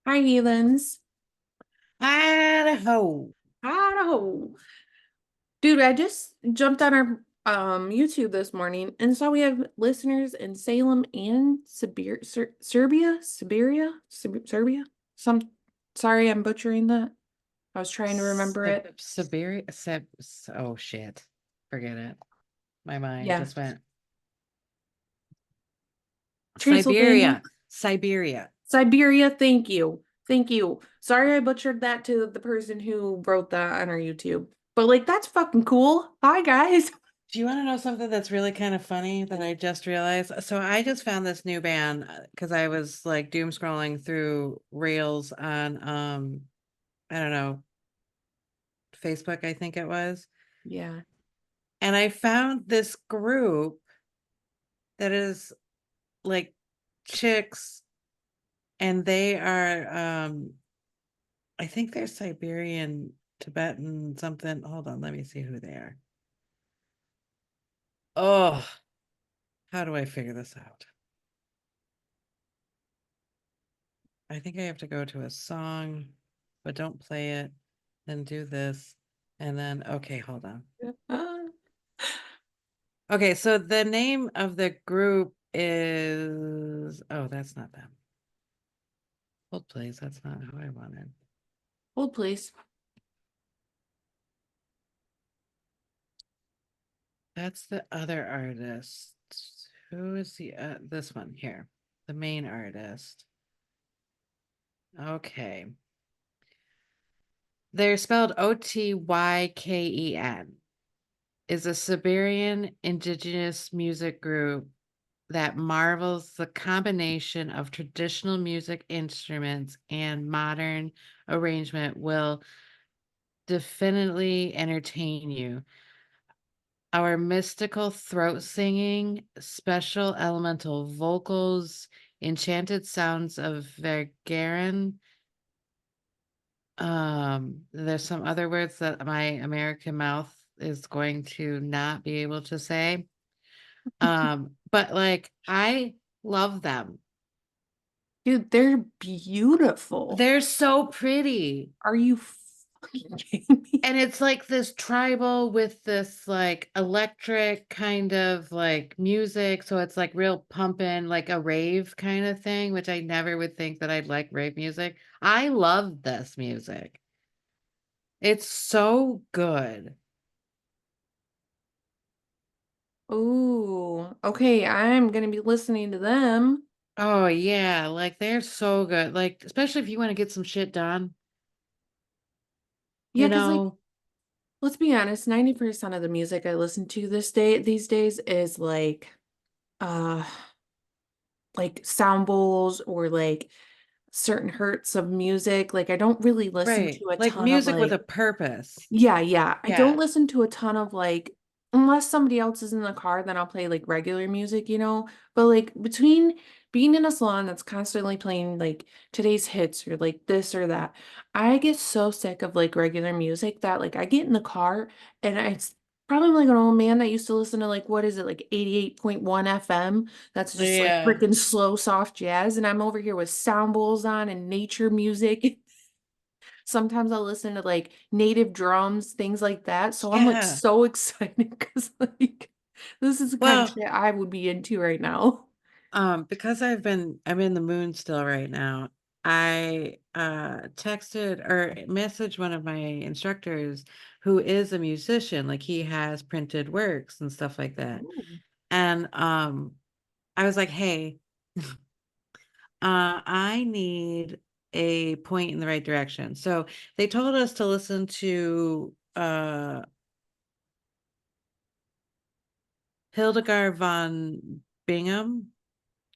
Hi, Heathens. Idaho. Idaho. Dude, I just jumped on our YouTube this morning and saw we have listeners in Salem and Serbia. Some sorry, I'm butchering that. I was trying to remember it. Siberia. Oh shit. Forget it. My mind Yeah. just went. Transylvania. Siberia. Siberia. Siberia, thank you. Thank you. Sorry I butchered that to the person who wrote that on our YouTube. But like that's fucking cool. Hi guys. Do you want to know something that's really kind of funny that I just realized? So I just found this new band because I was like doom scrolling through Rails on I don't know, Facebook, I think it was. Yeah. And I found this group that is like chicks, and they are I think they're Siberian, Tibetan, something. Hold on, let me see who they are. Oh, how do I figure this out? I think I have to go to a song, but don't play it, then do this, and then, okay, hold on. Okay, so the name of the group is, oh, that's not them. Hold, please, that's not who I wanted. Hold please. That's the other artist. Who is this one here? The main artist. Okay. They're spelled OtYken. Is a Siberian indigenous music group that marvels the combination of traditional music instruments and modern arrangement will definitely entertain you. Our mystical throat singing, special elemental vocals, enchanted sounds of Vergaren. There's some other words that my American mouth is going to not be able to say. But like I love them. Dude, they're beautiful. They're so pretty. Are you fucking kidding me? And it's like this tribal with this like electric kind of like music. So it's like real pumping, like a rave kind of thing, which I never would think that I'd like rave music. I love this music. It's so good. Oh, okay. I'm gonna be listening to them. Oh yeah, like they're so good. Like especially if you want to get some shit done, Yeah, you because like, know. let's be honest, 90% of the music I listen to these days is uh like sound bowls or like certain hertz of music. Like I don't really listen Right. to a Like ton of music with a like purpose. yeah, yeah. I don't Yeah. listen to a ton of like, unless somebody else is in the car, then I'll play like regular music, you know? But like between being in a salon that's constantly playing like today's hits or like this or that, I get so sick of like regular music that like I get in the car and it's probably like an old man that used to listen to like, what is it, like 88.1 FM? That's just like Yeah. freaking slow, soft jazz. And I'm over here with sound bowls on and nature music. Sometimes I'll listen to like native drums, things like that. So I'm like Yeah. so excited because like this is the kind of Well, shit I would be into right now. because I'm in the moon still right now. I texted or messaged one of my instructors who is a musician, like he has printed works and stuff like that. Ooh. And I was like, "Hey, I need a point in the right direction." So they told us to listen to Hildegard von Bingham,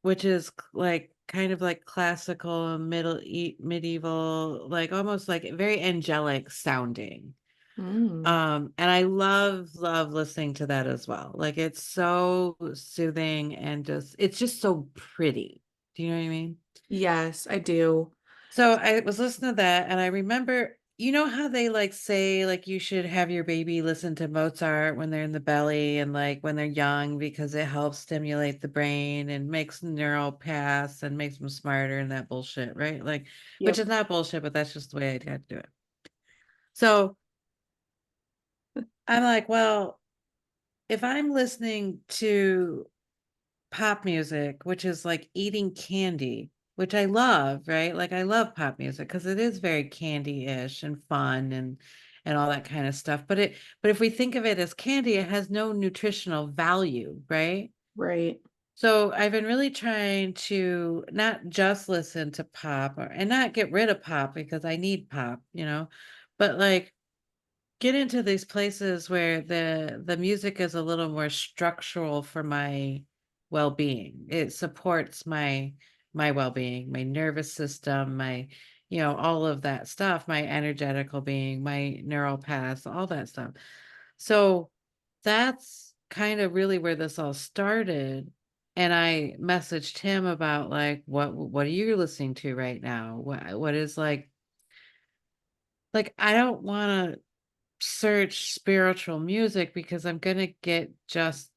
which is like kind of like classical medieval, like almost like very angelic sounding. Mm. And I love listening to that as well. Like it's so soothing and it's just so pretty. Do you know what I mean? Yes, I do. So I was listening to that and I remember you know how they like say like you should have your baby listen to Mozart when they're in the belly and like when they're young because it helps stimulate the brain and makes neural paths and makes them smarter and that bullshit, right? Like, which Yep. is not bullshit, but that's just the way I got to do it. So I'm like, well, if I'm listening to pop music, which is like eating candy, which I love, right? Like I love pop music because it is very candy-ish and fun and all that kind of stuff. But if we think of it as candy, it has no nutritional value, right? Right. So I've been really trying to not just listen to pop and not get rid of pop because I need pop, but like get into these places where the music is a little more structural for my well-being. It supports my well-being, my nervous system, my all of that stuff, my energetical being, my neural paths, all that stuff. So that's kind of really where this all started. And I messaged him about like what are you listening to right now? What is like I don't want to search spiritual music because I'm gonna get just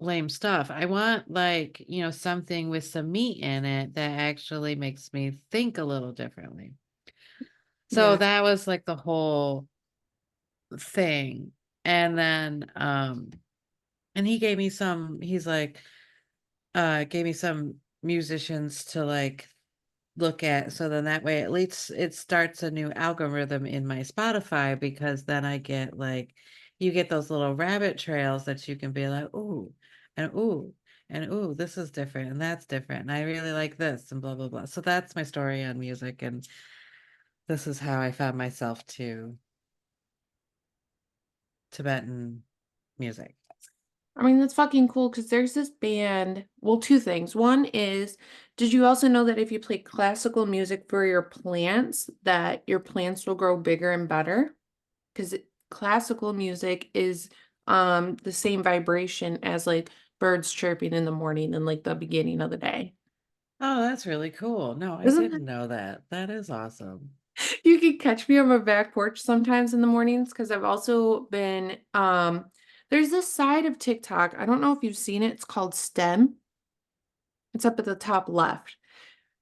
lame stuff. I want like, something with some meat in it that actually makes me think a little differently. So Yeah. that was like the whole thing. And then and he's like gave me some musicians to like look at, so then that way at least it starts a new algorithm in my Spotify because then I get like you get those little rabbit trails that you can be like ooh and ooh, this is different and that's different and I really like this and blah blah blah. So that's my story on music, and this is how I found myself to Tibetan music. I mean, that's fucking cool because there's this band. Well, two things. One is, did you also know that if you play classical music for your plants, that your plants will grow bigger and better? Because classical music is the same vibration as like birds chirping in the morning and like the beginning of the day. Oh, that's really cool. No, I Isn't that? didn't know that. That is awesome. You can catch me on my back porch sometimes in the mornings because I've also been there's this side of TikTok. I don't know if you've seen it. It's called STEM. It's up at the top left.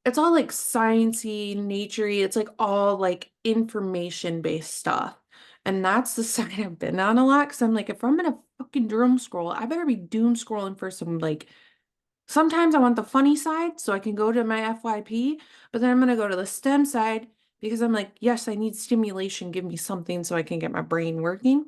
It's all like sciencey, naturey. It's like all like information-based stuff. And that's the side I've been on a lot because I'm like, if I'm gonna fucking doom scroll, I better be doom scrolling for some like sometimes I want the funny side so I can go to my FYP, but then I'm gonna go to the STEM side because I'm like, yes, I need stimulation. Give me something so I can get my brain working.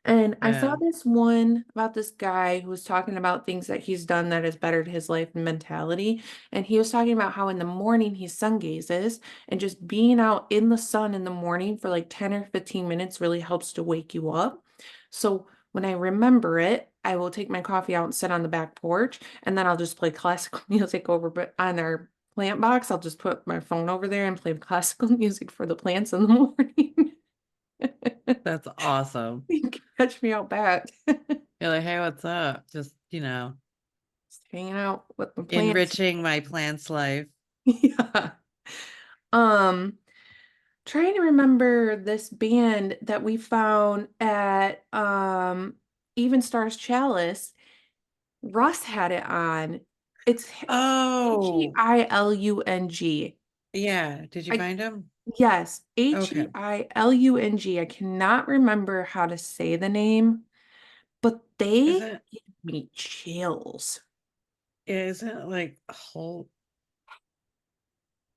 And I saw Yeah. this one about this guy who was talking about things that he's done that has bettered his life and mentality. And he was talking about how in the morning he sun gazes and just being out in the sun in the morning for like 10 or 15 minutes really helps to wake you up. So when I remember it, I will take my coffee out and sit on the back porch, and then I'll just play classical music over, but on our plant box, I'll just put my phone over there and play classical music for the plants in the morning. That's awesome. You can catch me out back. You're like, hey, what's up? Just, Just hanging out with the plants. enriching my plant's life. Yeah. Um, Trying to remember this band that we found at Even Stars Chalice. Russ had it on. It's Oh, Heilung. yeah. Did you I find him? yes, Okay. Heilung. I cannot remember how to say the name, but they Isn't give me chills. isn't it like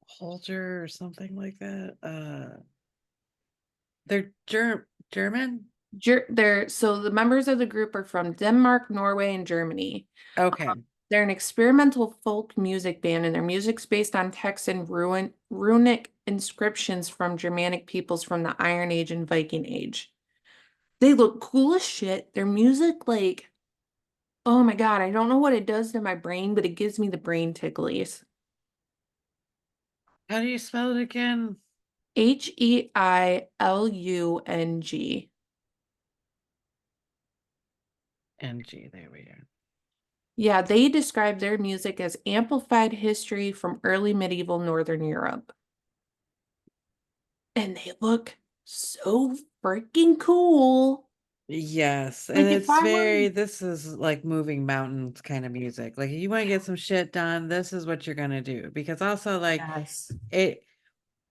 Holger or something like that? They're German? They're so the members of the group are from Denmark, Norway, and Germany. Okay. They're an experimental folk music band, and their music's based on texts and runic inscriptions from Germanic peoples from the Iron Age and Viking Age. They look cool as shit. Their music, like, oh my God, I don't know what it does to my brain, but it gives me the brain ticklies. How do you spell it again? Heilung. NG, there we are. Yeah, they describe their music as amplified history from early medieval Northern Europe. and they look so freaking cool. Yes, and Like if it's I were, very this is like moving mountains kind of music. Like, if you want to get some shit done, this is what you're gonna do. Because also, like, yes, it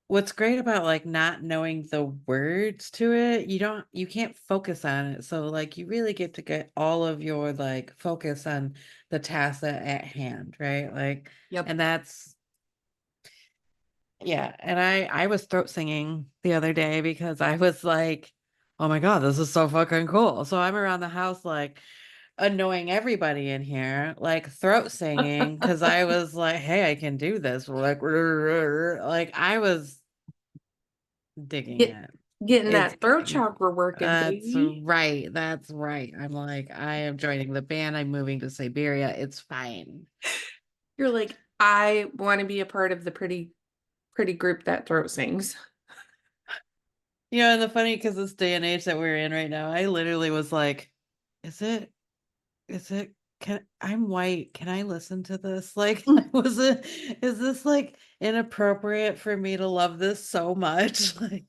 what's great about like not knowing the words to it, you can't focus on it. So like you really get to get all of your like focus on the task at hand, right? Like, yep. and that's yeah, and I was throat singing the other day because I was like, "Oh my God, this is so fucking cool." So I'm around the house like annoying everybody in here, like throat singing because I was like, "Hey, I can do this." Like, like I was digging Get it. getting It's that throat getting chakra working, that's baby. right. That's right. I'm like, I am joining the band. I'm moving to Siberia. It's fine. You're like, I want to be a part of the pretty group that throat sings. And the funny because this day and age that we're in right now, I literally was like, is it Is it can I'm white, can I listen to this? Like, was it is this, like, inappropriate for me to love this so much? Like,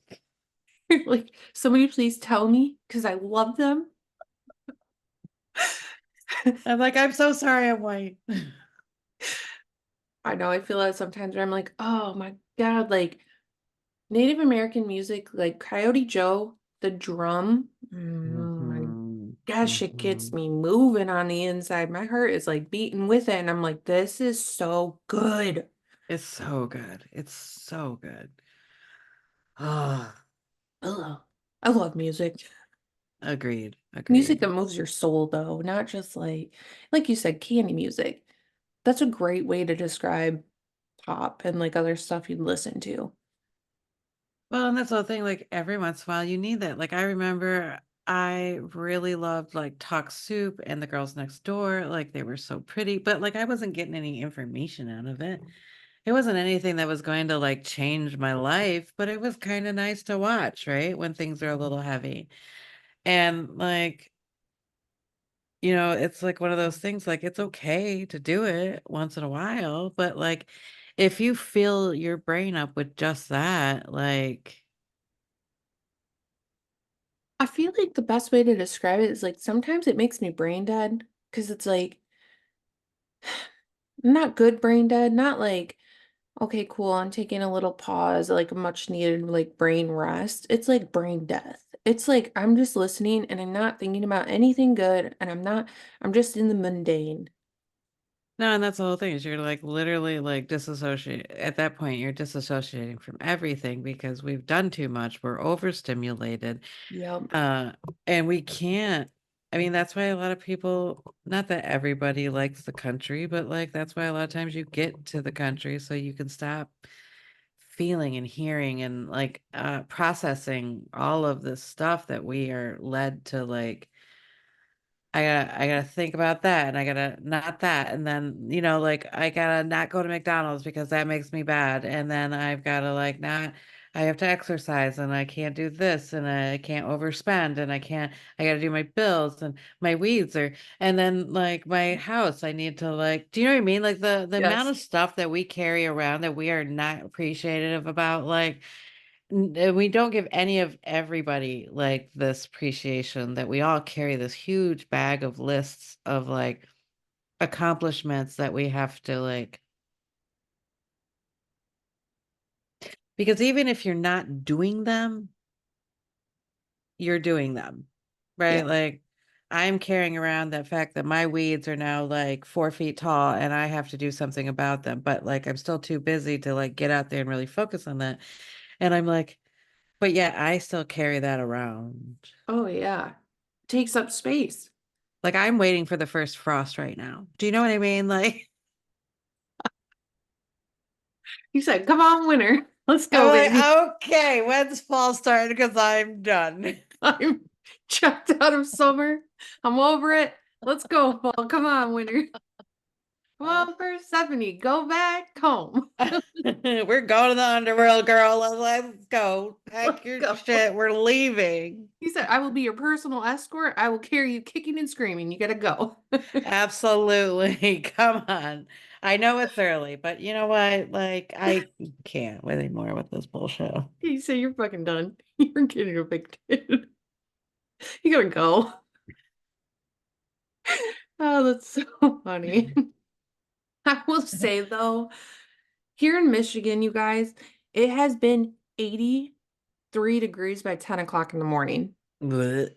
Like, somebody please tell me because I love them. I'm like, "I'm so sorry I'm white." I know I feel that sometimes where I'm like, oh my God, like Native American music, like Coyote Joe, the drum. My Mhm, gosh, it gets mhm. me moving on the inside. My heart is like beating with it. And I'm like, this is so good. It's so good. It's so good. Ah, Ugh. I love music. agreed, Music agreed. that moves your soul, though, not just like you said, candy music. That's a great way to describe pop and like other stuff you'd listen to. Well, and that's the thing, like, every once in a while, you need that. Like, I remember I really loved, like, Talk Soup and The Girls Next Door, like, they were so pretty, but, like, I wasn't getting any information out of it. It wasn't anything that was going to, like, change my life, but it was kinda nice to watch, right, when things are a little heavy. And, like, it's like one of those things, like, it's okay to do it once in a while, but, like, if you fill your brain up with just that, like I feel like the best way to describe it is like sometimes it makes me brain dead because it's like not good brain dead, not like, okay, cool, I'm taking a little pause, like a much needed like brain rest. It's like brain death. It's like I'm just listening and I'm not thinking about anything good and I'm just in the mundane. No, and that's the whole thing is you're like literally like disassociate at that point you're disassociating from everything because we've done too much. We're overstimulated. Yep. Uh and we can't I mean that's why a lot of people not that everybody likes the country, but like that's why a lot of times you get to the country so you can stop feeling and hearing and like processing all of this stuff that we are led to like I gotta think about that and I gotta not that and then like I gotta not go to McDonald's because that makes me bad and then I've gotta like not I have to exercise and I can't do this and I can't overspend and I gotta do my bills and my weeds are and then like my house I need to like do you know what I mean like the amount Yes. of stuff that we carry around that we are not appreciative about like we don't give any of everybody like this appreciation that we all carry this huge bag of lists of like accomplishments that we have to like because even if you're not doing them, you're doing them, right? Yeah. Like I'm carrying around that fact that my weeds are now like 4 feet tall and I have to do something about them, but like I'm still too busy to like get out there and really focus on that. And I'm like, but yeah, I still carry that around. Oh yeah. Takes up space. Like, I'm waiting for the first frost right now. Do you know what I mean? Like, You said, come on, winter. Let's I'm go, baby. like, okay, when's fall starting? Because I'm done. I'm checked out of summer. I'm over it. Let's go, fall. Come on, winter. Come on, Persephone. Go back home. We're going to the underworld, girl. Let's go. Pack Let's your go. shit. We're leaving. He said, I will be your personal escort. I will carry you kicking and screaming. You gotta go. Absolutely. Come on. I know it's early, but you know what? Like, I can't anymore with this bullshit. You say you're fucking done. You're getting evicted. You gotta go. Oh, that's so funny. I will say though, here in Michigan, you guys, it has been 83 degrees by 10 o'clock in the morning. Blech.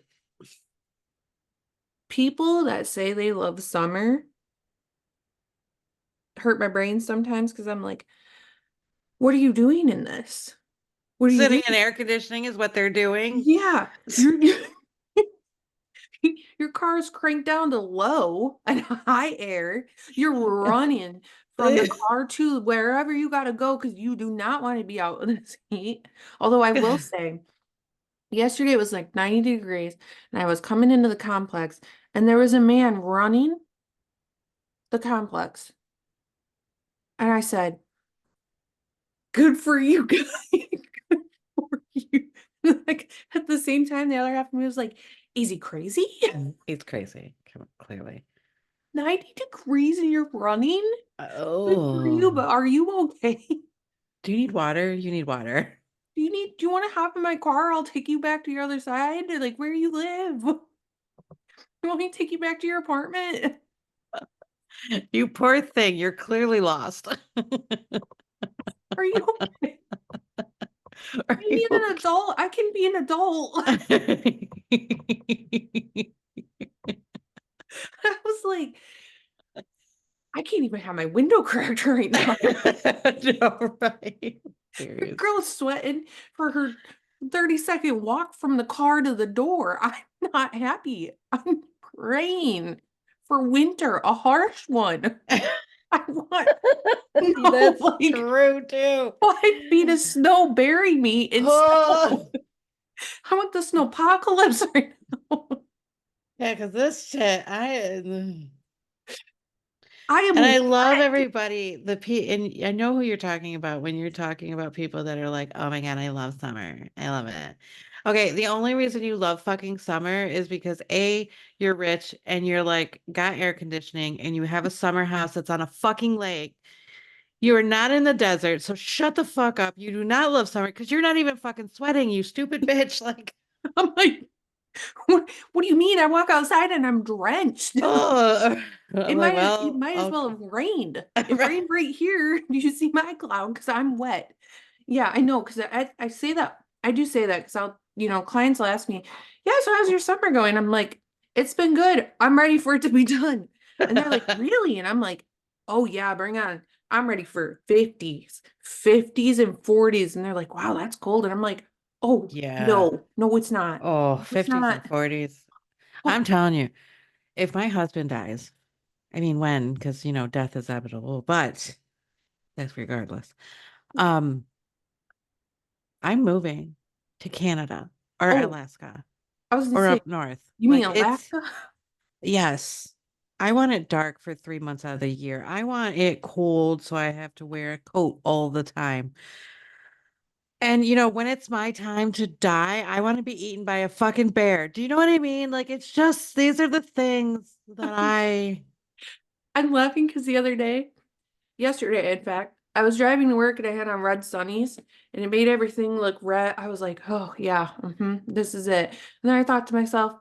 People that say they love summer hurt my brain sometimes because I'm like, what are you doing in this? What are you Sitting in doing? air conditioning is what they're doing. Yeah, your car is cranked down to low and high air. You're running from the car to wherever you gotta go because you do not want to be out in this heat. Although I will say, yesterday it was like 90 degrees, and I was coming into the complex, and there was a man running the complex. And I said, good for you guys. Good for you. Like at the same time, the other half of me was like, is he crazy? It's crazy, clearly. 90 degrees and you're running? Good for you, Oh, but are you okay? do you need water? You need water. Do you want to hop in my car? I'll take you back to your other side, like where you live. You want me to take you back to your apartment? You poor thing. You're clearly lost. Are you okay? Are I you need an okay? adult. I can be an adult. I was like, I can't even have my window cracked right now. No, right? The Serious. girl's sweating for her 30-second walk from the car to the door. I'm not happy. I'm praying for winter, a harsh one. I want no That's like true too. 5 feet of snow bury me in Oh, snow. I want the snowpocalypse right now. yeah, because this shit, I am and I love wet. everybody. And I know who you're talking about when you're talking about people that are like, "Oh my God, I love summer. I love it." Okay, the only reason you love fucking summer is because A, you're rich and you're like got air conditioning and you have a summer house that's on a fucking lake. You are not in the desert, so shut the fuck up. You do not love summer because you're not even fucking sweating, you stupid bitch. Like, I'm like, what do you mean? I walk outside and I'm drenched. oh, I'm It like, might as well have rained. It right. rained right here. Do you see my cloud? Because I'm wet. Yeah, I know. Because I say that. I do say that because clients will ask me, yeah, so how's your summer going? I'm like, it's been good. I'm ready for it to be done. And they're like, really? And I'm like, oh yeah, bring on. I'm ready for 50s and 40s. And they're like, wow, that's cold. And I'm like, oh Yeah. no, no, it's not. Oh, No, it's 50s and not. 40s. Oh, I'm telling you, if my husband dies, I mean when, because death is inevitable, but that's regardless. Um, I'm moving to Canada or oh, Alaska I was gonna or say, up north. you mean Like it's Alaska? yes. I want it dark for 3 months out of the year. I want it cold, so I have to wear a coat all the time. And when it's my time to die, I want to be eaten by a fucking bear. Do you know what I mean? Like it's just these are the things that I I'm laughing because yesterday, in fact, I was driving to work and I had on red sunnies and it made everything look red. I was like, oh, yeah, this is it. And then I thought to myself,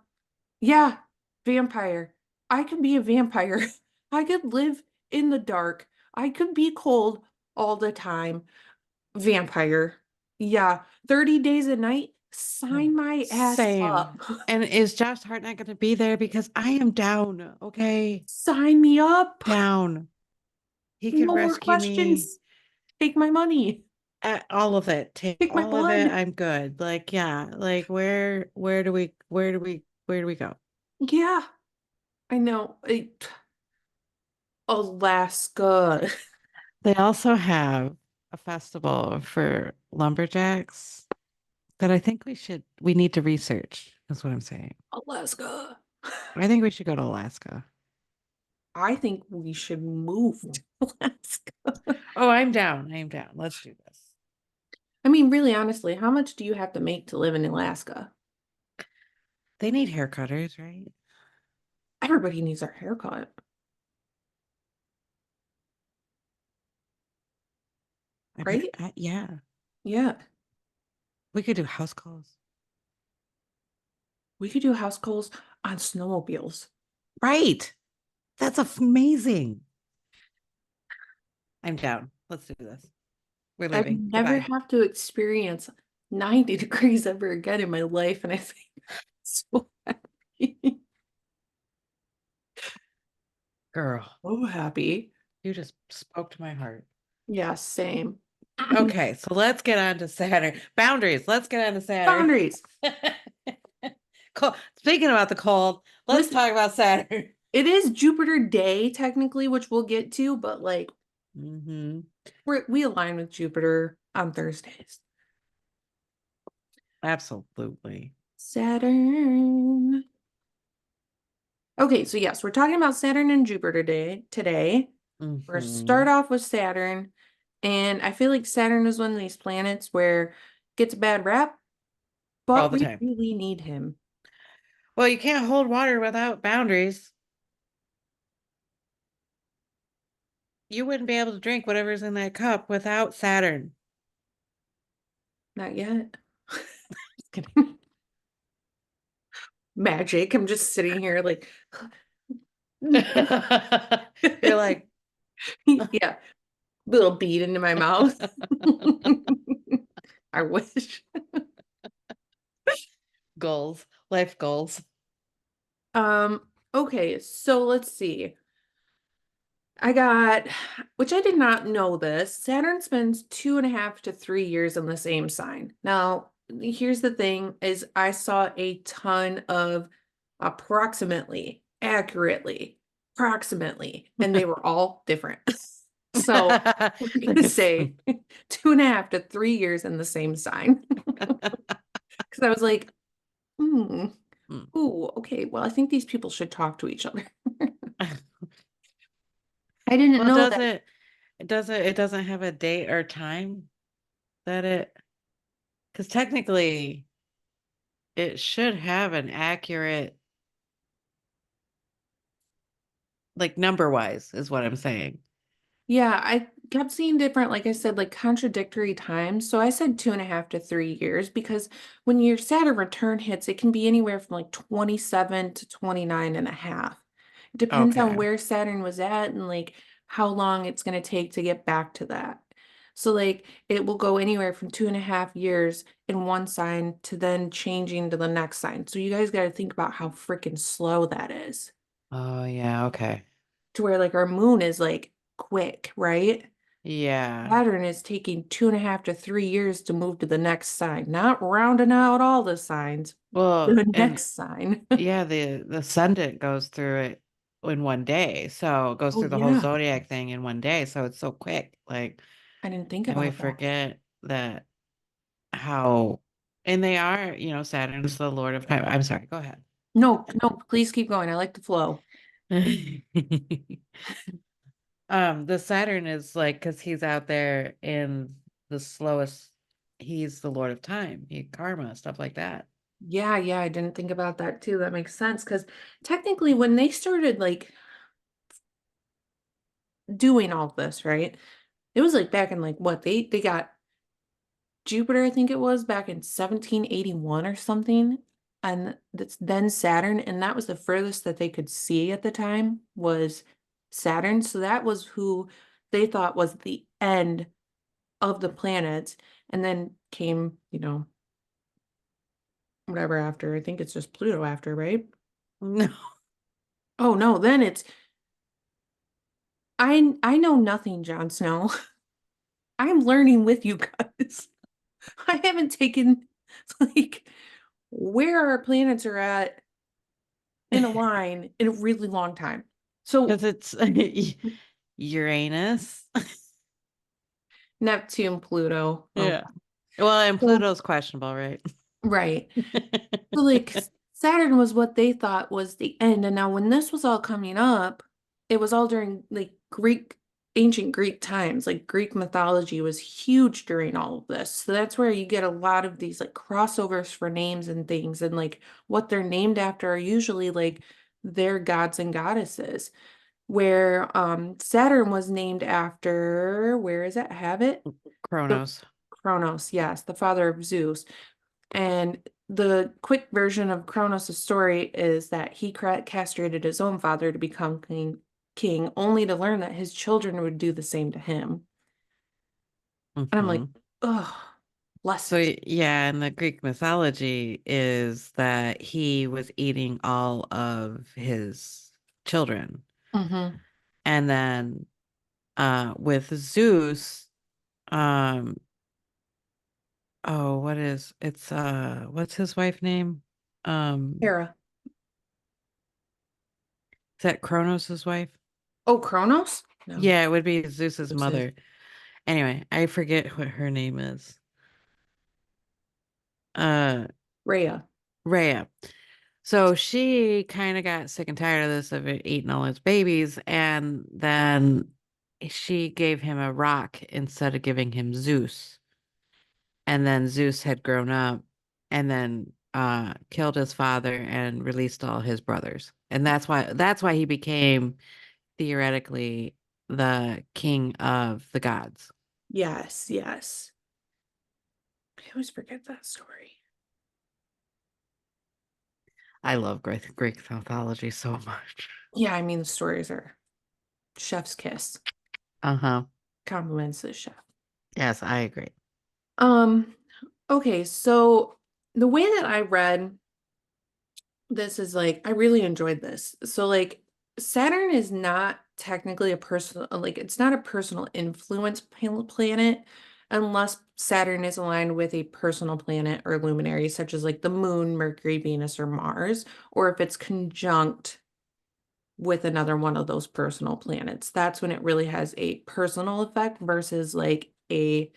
yeah, vampire. I could be a vampire. I could live in the dark. I could be cold all the time. Vampire. Yeah, 30 days a night. Sign my ass up. same. And is Josh Hart not going to be there because I am down, okay? Sign me up. Down. He can No more rescue me. questions. Take my money. All of it. Take Take my all of it. blood. I'm good. Like, yeah. Like where do we go? Yeah, I know. Alaska. They also have a festival for lumberjacks that I think we need to research. That's what I'm saying. Alaska. I think we should go to Alaska. I think we should move to Alaska. Oh, I'm down. I'm down. Let's do this. I mean, really, honestly, how much do you have to make to live in Alaska? They need hair cutters, right? Everybody needs their haircut. right? Yeah. Yeah. We could do house calls. We could do house calls on snowmobiles. Right. That's amazing. I'm down. Let's do this. We're I'd leaving. never Goodbye. have to experience 90 degrees ever again in my life, and I think so happy. Girl, So happy. you just spoke to my heart. Yeah, same. Okay, so let's get on to Saturn. Boundaries. Let's get on to Saturn. Boundaries. Cool. Speaking about the cold, let's Listen, talk about Saturn. it is Jupiter Day technically, which we'll get to, but like we align with Jupiter on Thursdays. Absolutely. Saturn. Okay, so yes, we're talking about Saturn and Jupiter day today. We're gonna start off with Saturn, and I feel like Saturn is one of these planets where it gets a bad rap, All but the we time. really need him. Well, you can't hold water without boundaries. You wouldn't be able to drink whatever's in that cup without Saturn. Not yet. Just kidding. Magic. I'm just sitting here like You're like, yeah, little bead into my mouth. I wish. goals, life goals. Um, okay, so let's see. I got, which I did not know this. Saturn spends 2.5 to 3 years in the same sign. Now, here's the thing is I saw a ton of approximately, accurately, approximately, and they were all different. So we're gonna say 2.5 to 3 years in the same sign. Because I was like, hmm, ooh, okay, well, I think these people should talk to each other. I didn't Well, know that. it doesn't have a date or time that it, because technically it should have an accurate, like number wise, is what I'm saying. Yeah, I kept seeing different, like I said, like contradictory times. So I said 2.5 to 3 years because when your Saturn return hits, it can be anywhere from like 27 to 29 and a half. It depends on Okay. where Saturn was at and like how long it's going to take to get back to that. So like it will go anywhere from 2.5 years in one sign to then changing to the next sign. So you guys got to think about how freaking slow that is Oh, yeah. Okay. to where like our moon is like quick, right? Yeah. Saturn is taking 2.5 to 3 years to move to the next sign, not rounding out all the signs. Well, The and next sign. yeah, the ascendant goes through it in one day. So it goes Oh, through the whole yeah. zodiac thing in one day. So it's so quick. Like, I didn't think and we about that. forget that how, and they are, Saturn's the Lord of time. I'm sorry, go ahead. No, no, please keep going. I like the flow. The Saturn is like, because he's out there in the slowest, he's the Lord of time, he karma, stuff like that. Yeah, yeah, I didn't think about that too. That makes sense because technically when they started like doing all this, right? It was like back in like what they got Jupiter, I think it was back in 1781 or something. And that's then Saturn. And that was the furthest that they could see at the time was Saturn. So that was who they thought was the end of the planets. And then came, whatever after. I think it's just Pluto after, right? No. Oh no, then it's I know nothing, Jon Snow. I'm learning with you guys. I haven't taken like where our planets are at in a line in a really long time. So Because it's Uranus. Neptune, Pluto. Okay. Yeah. Well, and So, Pluto's questionable, right? right. So like Saturn was what they thought was the end. And now when this was all coming up, it was all during like ancient Greek times. Like Greek mythology was huge during all of this. So that's where you get a lot of these like crossovers for names and things. And like what they're named after are usually like their gods and goddesses. where Saturn was named after, where is it? I have it? The Kronos. Kronos, yes, the father of Zeus. And the quick version of Kronos' story is that he castrated his own father to become king, only to learn that his children would do the same to him. And I'm like, Hmm. ugh, So lessons. yeah, and the Greek mythology is that he was eating all of his children. Hmm. And then with Zeus, um oh, what's his wife name? Um Hera. is that Kronos' wife? Oh, Kronos? No. Yeah, it would be Zeus's This is mother. Anyway, I forget what her name is. Uh Rhea. Rhea. So she kind of got sick and tired of this, of it eating all his babies, and then she gave him a rock instead of giving him Zeus. And then Zeus had grown up and then killed his father and released all his brothers. And that's why he became theoretically the king of the gods. Yes, yes. I always forget that story. I love Greek mythology so much. Yeah, I mean, the stories are chef's kiss. Uh-huh. Compliments to the chef. Yes, I agree. Um, okay, so the way that I read this is like I really enjoyed this. So like Saturn is not technically a personal like it's not a personal influence planet unless Saturn is aligned with a personal planet or luminary such as like the moon, Mercury, Venus, or Mars, or if it's conjunct with another one of those personal planets. That's when it really has a personal effect versus like a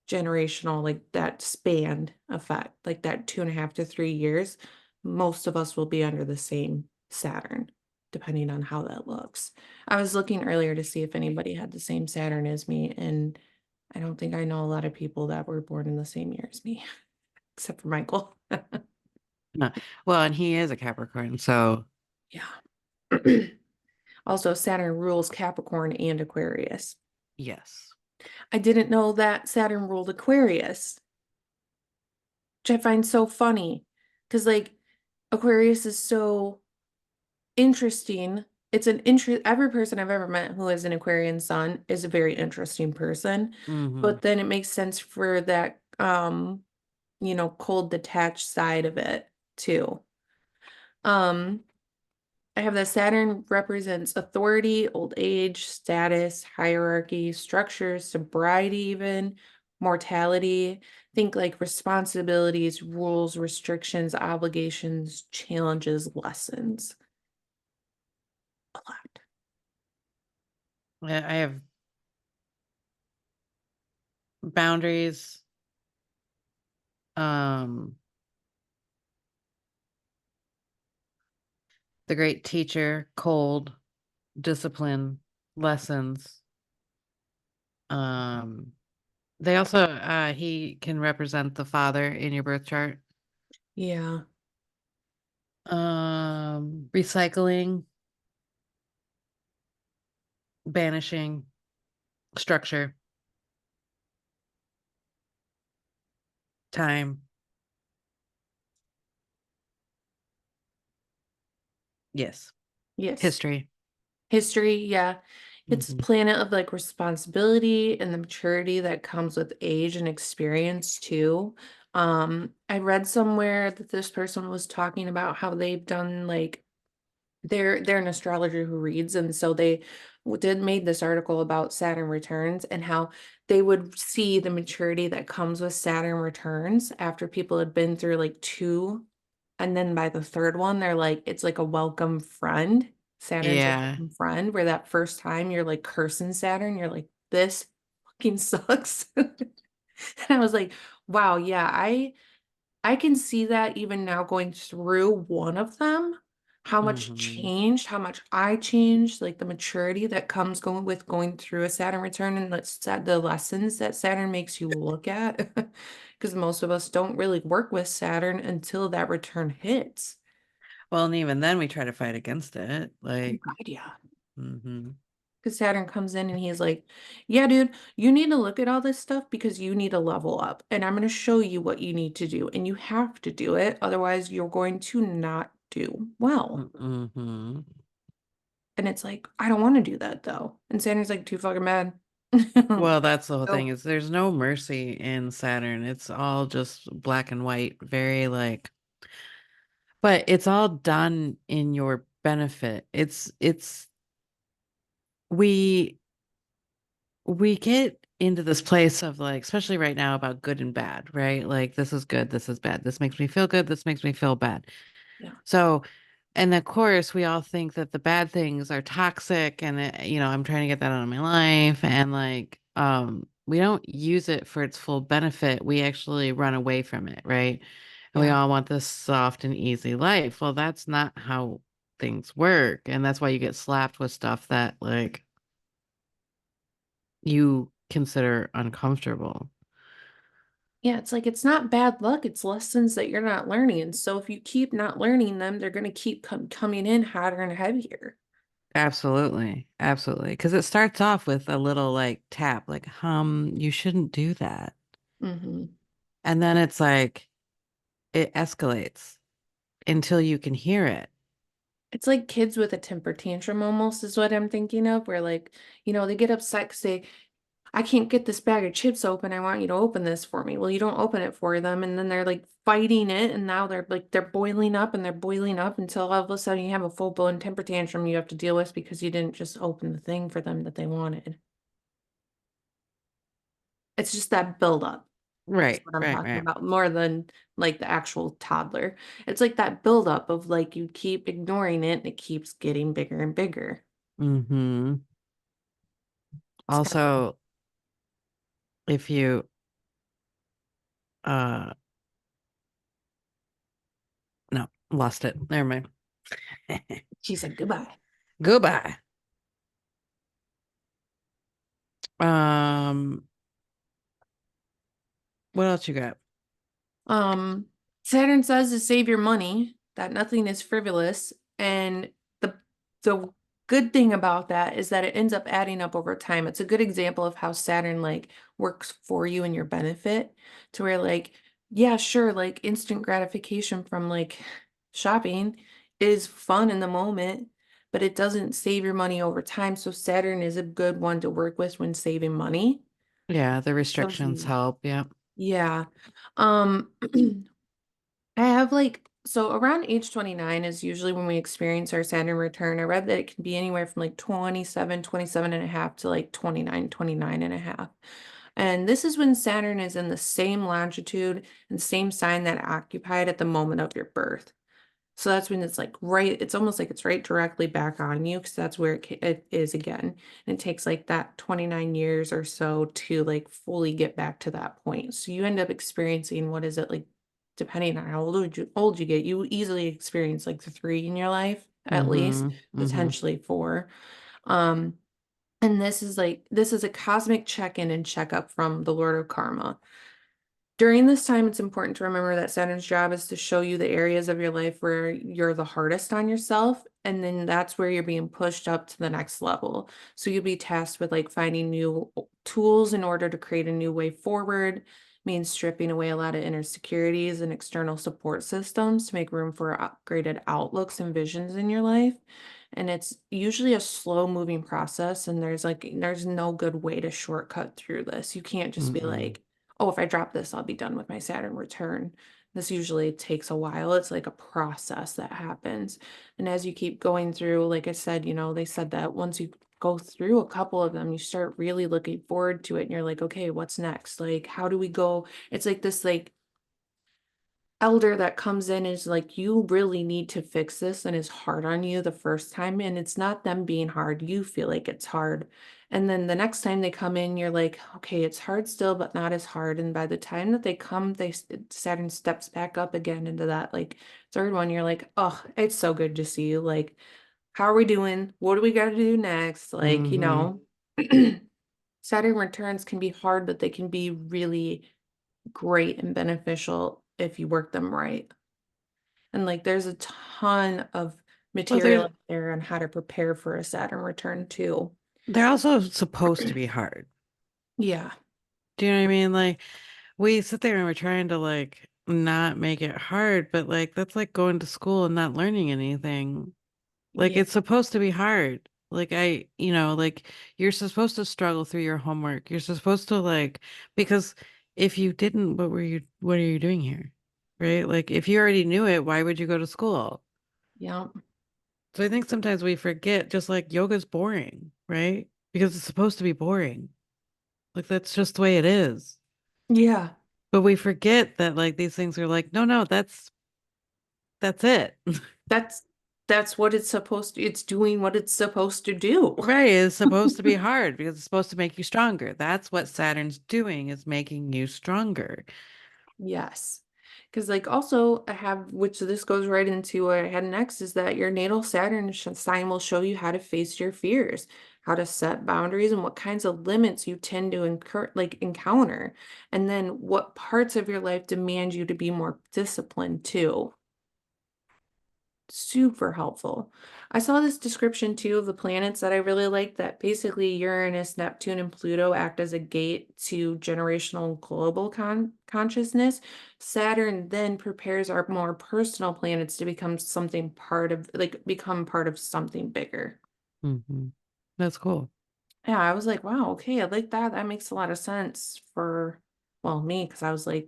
generational, like that spanned effect, like that 2.5 to 3 years. Most of us will be under the same Saturn, depending on how that looks. I was looking earlier to see if anybody had the same Saturn as me, and I don't think I know a lot of people that were born in the same year as me, except for Michael. Uh, Well, and he is a Capricorn, so Yeah. Also, Saturn rules Capricorn and Aquarius. yes. I didn't know that Saturn ruled Aquarius, which I find so funny because, like, Aquarius is so interesting. It's an interest, every person I've ever met who is an Aquarian sun is a very interesting person. Hmm. But then it makes sense for that, cold, detached side of it too. Um, I have that Saturn represents authority, old age, status, hierarchy, structure, sobriety, even mortality. Think like responsibilities, rules, restrictions, obligations, challenges, lessons. A lot. I have boundaries, um, the great teacher, cold, discipline, lessons. Um, they also he can represent the father in your birth chart. Yeah. Recycling, banishing, structure, time. Yes. Yes. History. History, yeah. It's a Hmm. planet of like responsibility and the maturity that comes with age and experience too. I read somewhere that this person was talking about how they've done like they're an astrologer who reads, and so they did made this article about Saturn returns and how they would see the maturity that comes with Saturn returns after people had been through like two, and then by the third one they're like it's like a welcome friend. Saturn's a Yeah. welcome friend, where that first time you're like cursing Saturn, you're like this fucking sucks. And I was like, wow, yeah, I can see that even now going through one of them, how much Hmm. changed, how much I changed, like the maturity that comes going with going through a Saturn return and the lessons that Saturn makes you look at. Because most of us don't really work with Saturn until that return hits. Well, and even then we try to fight against it. Oh Like God, yeah. Mm-hmm. Because Saturn comes in and he's like, yeah, dude, you need to look at all this stuff because you need to level up. And I'm going to show you what you need to do. And you have to do it. Otherwise, you're going to not do well. Mm-hmm. And it's like, I don't want to do that though. And Saturn's like, too fucking mad. Well, that's the whole thing So, is there's no mercy in Saturn. It's all just black and white, very like, but it's all done in your benefit. It's we we get into this place of like, especially right now about good and bad, right? Like this is good, this is bad. This makes me feel good, this makes me feel bad. yeah. So, and of course, we all think that the bad things are toxic and I'm trying to get that out of my life and like we don't use it for its full benefit. We actually run away from it, right? And we Yeah. all want this soft and easy life. Well, that's not how things work, and that's why you get slapped with stuff that like you consider uncomfortable. Yeah, it's like it's not bad luck, it's lessons that you're not learning. So if you keep not learning them, they're going to keep coming in hotter and heavier. Absolutely. Absolutely. Because it starts off with a little like tap, like, you shouldn't do that. Hmm. And then it's like it escalates until you can hear it. It's like kids with a temper tantrum almost is what I'm thinking of, where like, they get upset because I can't get this bag of chips open. I want you to open this for me. Well, you don't open it for them. And then they're like fighting it. And now they're boiling up and they're boiling up until all of a sudden you have a full blown temper tantrum you have to deal with because you didn't just open the thing for them that they wanted. It's just that buildup. Is Right, what I'm right, talking right. about more than like the actual toddler. It's like that buildup of like you keep ignoring it and it keeps getting bigger and bigger. Mm-hmm. It's kind of Also, if you uh no, lost it. Never mind. she said goodbye. Goodbye. Um, what else you got? Um, Saturn says to save your money, that nothing is frivolous, and the good thing about that is that it ends up adding up over time. It's a good example of how Saturn like works for you and your benefit to where like, yeah, sure, like instant gratification from like shopping is fun in the moment, but it doesn't save your money over time. So Saturn is a good one to work with when saving money. Yeah, the So if restrictions you, help. Yeah. yeah. Um, I have like, so around age 29 is usually when we experience our Saturn return. I read that it can be anywhere from like 27, 27 and a half to like 29, 29 and a half. And this is when Saturn is in the same longitude and same sign that it occupied at the moment of your birth. So that's when it's like right, it's almost like it's right directly back on you because that's where it is again. And it takes like that 29 years or so to like fully get back to that point. So you end up experiencing what is it like, depending on how old you get, you easily experience like the three in your life, at least, Mm-hmm. Mm-hmm. potentially four. Um, and this is a cosmic check-in and checkup from the Lord of Karma. During this time, it's important to remember that Saturn's job is to show you the areas of your life where you're the hardest on yourself. And then that's where you're being pushed up to the next level. So you'll be tasked with like finding new tools in order to create a new way forward, means stripping away a lot of inner securities and external support systems to make room for upgraded outlooks and visions in your life. And it's usually a slow moving process. And there's no good way to shortcut through this. You can't just be Mm-mm. like, oh, if I drop this, I'll be done with my Saturn return. This usually takes a while. It's like a process that happens. And as you keep going through, like I said, they said that once you go through a couple of them, you start really looking forward to it. And you're like, okay, what's next? Like, how do we go? It's like this, like, elder that comes in is like, you really need to fix this and is hard on you the first time. And it's not them being hard. You feel like it's hard. And then the next time they come in, you're like, okay, it's hard still, but not as hard. And by the time that they come, Saturn steps back up again into that like third one. You're like, oh, it's so good to see you. Like, how are we doing? What do we got to do next? Like, Mm-hmm. Saturn returns can be hard, but they can be really great and beneficial if you work them right. And like there's a ton of Well, material out there on how to prepare for a Saturn return too. they're also supposed to be hard. Yeah. Do you know what I mean? Like we sit there and we're trying to like not make it hard, but like that's like going to school and not learning anything. Like Yeah. it's supposed to be hard. Like like you're supposed to struggle through your homework. You're supposed to like because if you didn't, what are you doing here? Right? Like if you already knew it, why would you go to school? Yeah. So I think sometimes we forget just like yoga's boring, right? Because it's supposed to be boring. Like that's just the way it is. Yeah. But we forget that like these things are like, no, no, that's it. That's that's what it's supposed to, it's doing what it's supposed to do. Right, it's supposed to be hard because it's supposed to make you stronger. That's what Saturn's doing is making you stronger. Yes. Because, like, also, I have, which this goes right into what I had next, is that your natal Saturn sign will show you how to face your fears, how to set boundaries, and what kinds of limits you tend to encounter. And then what parts of your life demand you to be more disciplined, too. Super helpful. I saw this description too of the planets that I really like, that basically Uranus, Neptune, and Pluto act as a gate to generational global consciousness. Saturn then prepares our more personal planets to become something part of, like, become part of something bigger. Hmm. That's cool. Yeah, I was like, wow, okay, I like that. That makes a lot of sense for, well, me, because I was like,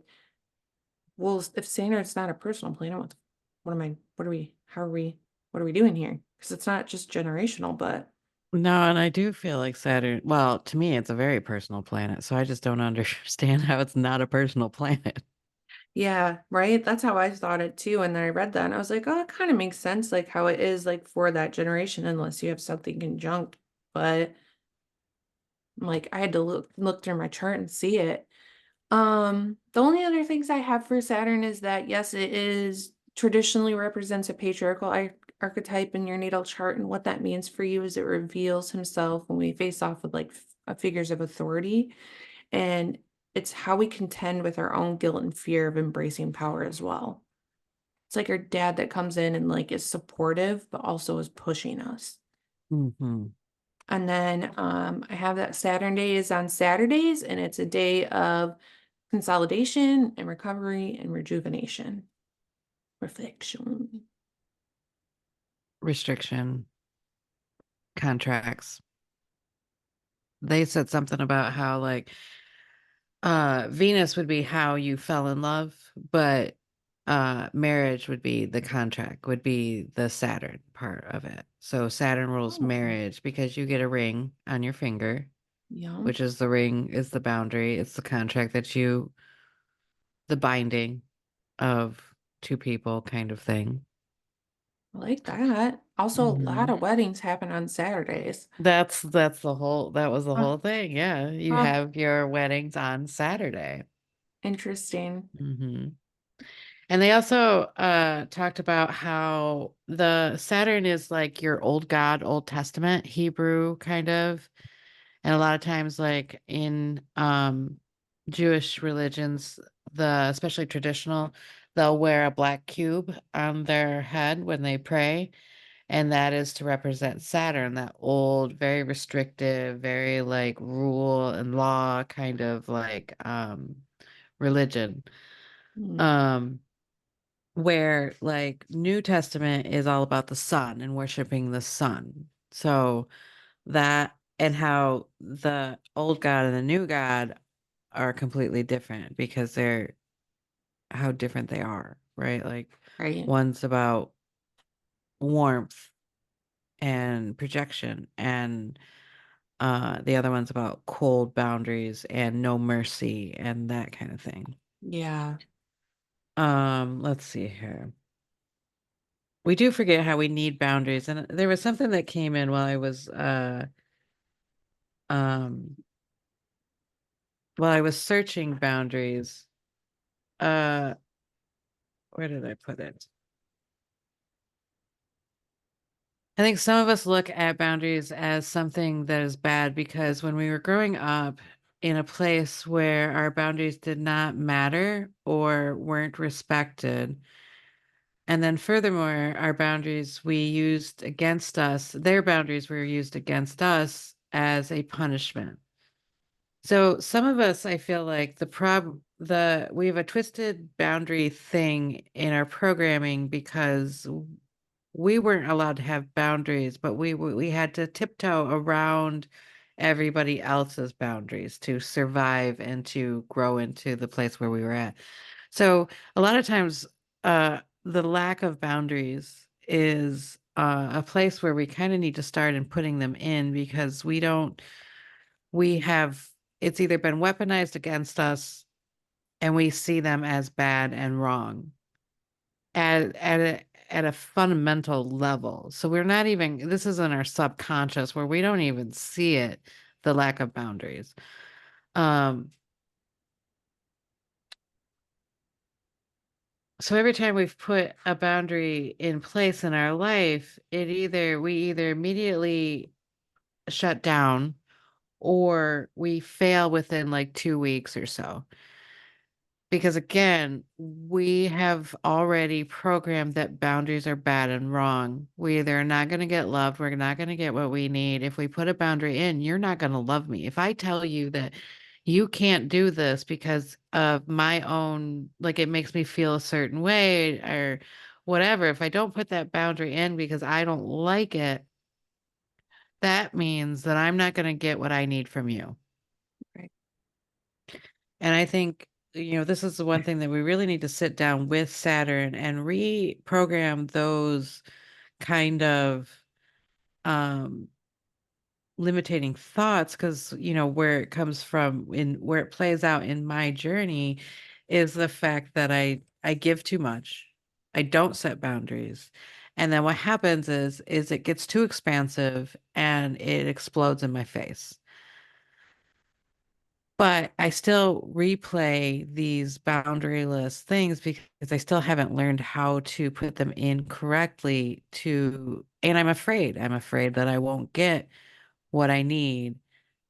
well, if Saturn's not a personal planet, what am I, what are we, how are we, what are we doing here? Because it's not just generational, but No, and I do feel like Saturn, well, to me, it's a very personal planet, so I just don't understand how it's not a personal planet. yeah, right. That's how I thought it too. And then I read that and I was like, oh, it kind of makes sense, like how it is like for that generation, unless you have something conjunct. But like I had to look through my chart and see it. The only other things I have for Saturn is that yes, it is traditionally represents a patriarchal archetype in your natal chart, and what that means for you is it reveals himself when we face off with like figures of authority, and it's how we contend with our own guilt and fear of embracing power as well. It's like your dad that comes in and like is supportive, but also is pushing us. Hmm. And then I have that Saturn day is on Saturdays, and it's a day of consolidation and recovery and rejuvenation, reflection. Restriction, contracts. They said something about how like Venus would be how you fell in love, but marriage would be the contract, would be the Saturn part of it. So Saturn rules Oh, marriage because you get a ring on your finger, yeah, which is the ring is the boundary. It's the contract that you the binding of two people kind of thing. I like that. Also, a lot Hmm. of weddings happen on Saturdays. That's the whole that was the Huh, whole thing. Yeah, you huh, have your weddings on Saturday. interesting. Hmm. And they also talked about how the Saturn is like your old God, Old Testament, Hebrew kind of. And a lot of times like in Jewish religions, the especially traditional, they'll wear a black cube on their head when they pray, and that is to represent Saturn, that old, very restrictive, very like rule and law kind of like religion. Hmm, Um where like New Testament is all about the sun and worshiping the sun. So that and how the old God and the new God are completely different because they're how different they are, right? Like right. one's about warmth and projection and the other one's about cold boundaries and no mercy and that kind of thing. Yeah. Let's see here. We do forget how we need boundaries. And there was something that came in um while I was searching boundaries. Uh where did I put it? I think some of us look at boundaries as something that is bad because when we were growing up in a place where our boundaries did not matter or weren't respected, And then furthermore, our boundaries we used against us, their boundaries were used against us as a punishment. So some of us, I feel like we have a twisted boundary thing in our programming because we weren't allowed to have boundaries, but we had to tiptoe around everybody else's boundaries to survive and to grow into the place where we were at. So a lot of times, the lack of boundaries is a place where we kind of need to start and putting them in because we have, it's either been weaponized against us and we see them as bad and wrong at a fundamental level. So we're not even, this is in our subconscious where we don't even see it, the lack of boundaries. Um, so every time we've put a boundary in place in our life, we either immediately shut down or we fail within like 2 weeks or so. Because again, we have already programmed that boundaries are bad and wrong. We either are not going to get loved, we're not going to get what we need. If we put a boundary in, you're not going to love me. If I tell you that you can't do this because of my own, like it makes me feel a certain way or whatever, if I don't put that boundary in because I don't like it, that means that I'm not going to get what I need from you. Right. And I think, this is the one thing that we really need to sit down with Saturn and reprogram those kind of um limiting thoughts because where it comes from in where it plays out in my journey is the fact that I give too much. I don't set boundaries. And then what happens is it gets too expansive and it explodes in my face. But I still replay these boundaryless things because I still haven't learned how to put them in correctly and I'm afraid. I'm afraid that I won't get what I need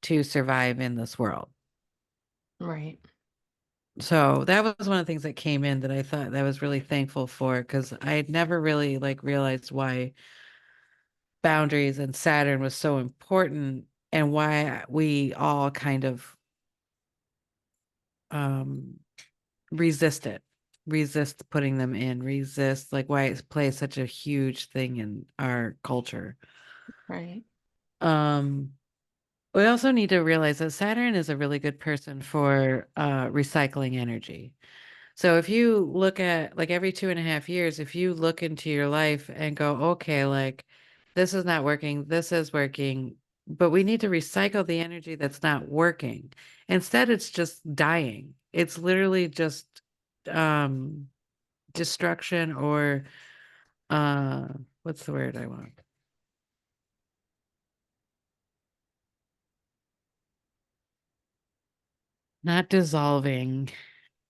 to survive in this world. Right. So that was one of the things that came in that I thought that I was really thankful for because I had never really like realized why boundaries and Saturn was so important and why we all kind of um resist it, resist putting them in, resist like why it plays such a huge thing in our culture. Right. Um, we also need to realize that Saturn is a really good person for recycling energy. So if you look at like every 2.5 years, if you look into your life and go, okay, like this is not working, this is working, but we need to recycle the energy that's not working. Instead, it's just dying. It's literally just um destruction or uh what's the word I want? Not dissolving,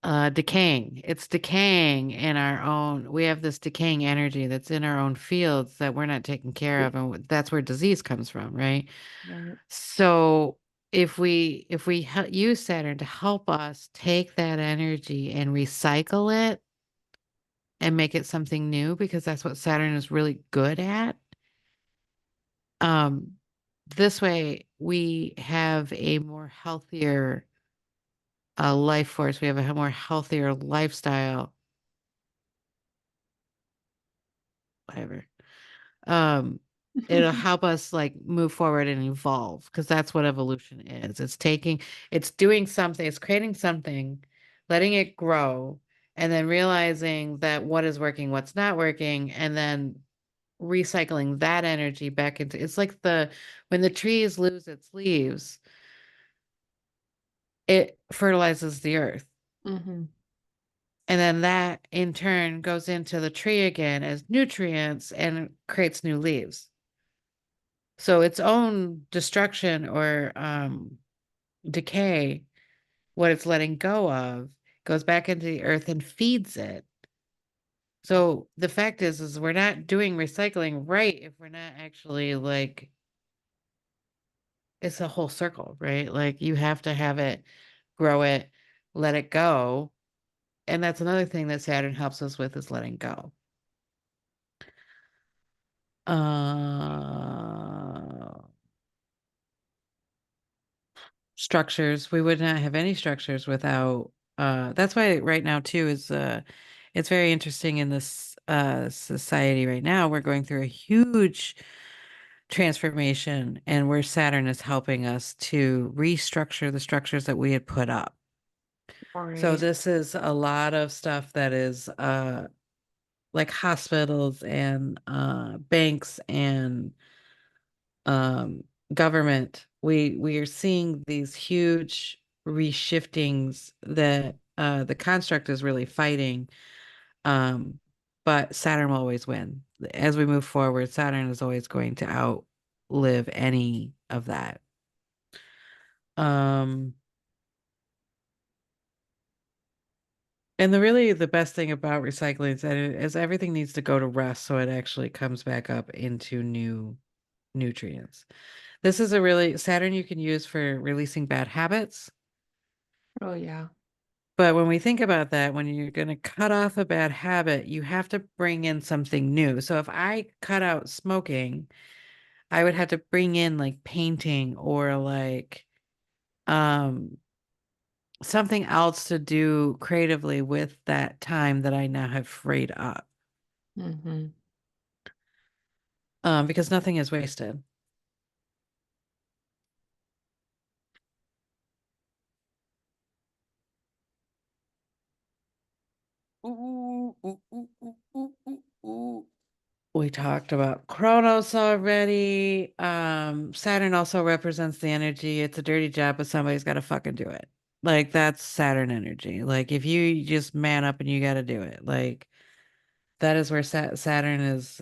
decaying. It's decaying in our own, we have this decaying energy that's in our own fields that we're not taking care of, and that's where disease comes from, right? Right. So if we use Saturn to help us take that energy and recycle it and make it something new, because that's what Saturn is really good at. Um, this way we have a more healthier life force. We have a more healthier lifestyle, whatever. Um, it'll help us like move forward and evolve because that's what evolution is. It's doing something, it's creating something, letting it grow, and then realizing that what is working, what's not working, and then recycling that energy back into it's like when the trees lose its leaves, it fertilizes the earth. Mm-hmm. And then that in turn goes into the tree again as nutrients and creates new leaves. So its own destruction or decay, what it's letting go of, goes back into the earth and feeds it. So the fact is we're not doing recycling right if we're not actually like it's a whole circle, right? Like you have to have it, grow it, let it go. And that's another thing that Saturn helps us with is letting go. Uh, Structures. We would not have any structures without that's why right now too is it's very interesting in this society right now. We're going through a huge transformation and where Saturn is helping us to restructure the structures that we had put up. All So right. this is a lot of stuff that is like hospitals and banks and um, government. We are seeing these huge reshiftings that the construct is really fighting. Um, but Saturn will always win. As we move forward, Saturn is always going to outlive any of that. Um, and the best thing about recycling is that is everything needs to go to rest so it actually comes back up into new nutrients. This is a really Saturn you can use for releasing bad habits. Oh yeah. But when we think about that, when you're going to cut off a bad habit, you have to bring in something new. So if I cut out smoking, I would have to bring in like painting or like um something else to do creatively with that time that I now have freed up. Mm-hmm. Because nothing is wasted. Ooh, ooh, ooh, ooh, ooh, ooh, ooh. We talked about Kronos already. Saturn also represents the energy. It's a dirty job, but somebody's got to fucking do it. Like that's Saturn energy. Like if you just man up and you got to do it. Like that is where Saturn is.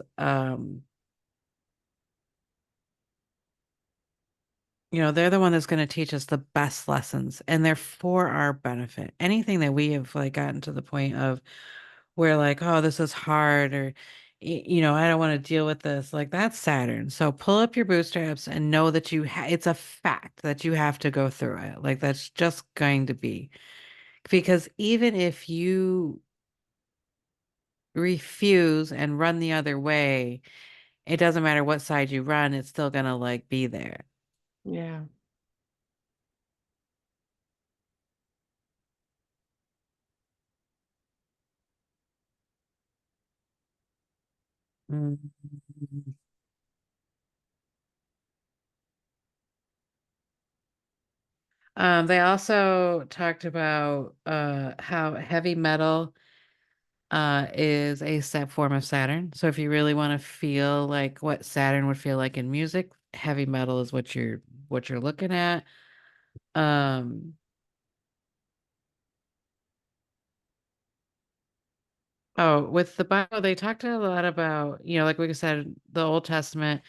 They're the one that's going to teach us the best lessons, and they're for our benefit. Anything that we have like gotten to the point of where like, oh, this is hard or I don't want to deal with this. Like that's Saturn. So pull up your bootstraps and know that it's a fact that you have to go through it. Like that's just going to be because even if you refuse and run the other way, it doesn't matter what side you run, it's still gonna like be there. Yeah. Mm. They also talked about how heavy metal is a set form of Saturn. So if you really want to feel like what Saturn would feel like in music, heavy metal is what you're looking at. Um, with the Bible, they talked a lot about, like we said, the Old Testament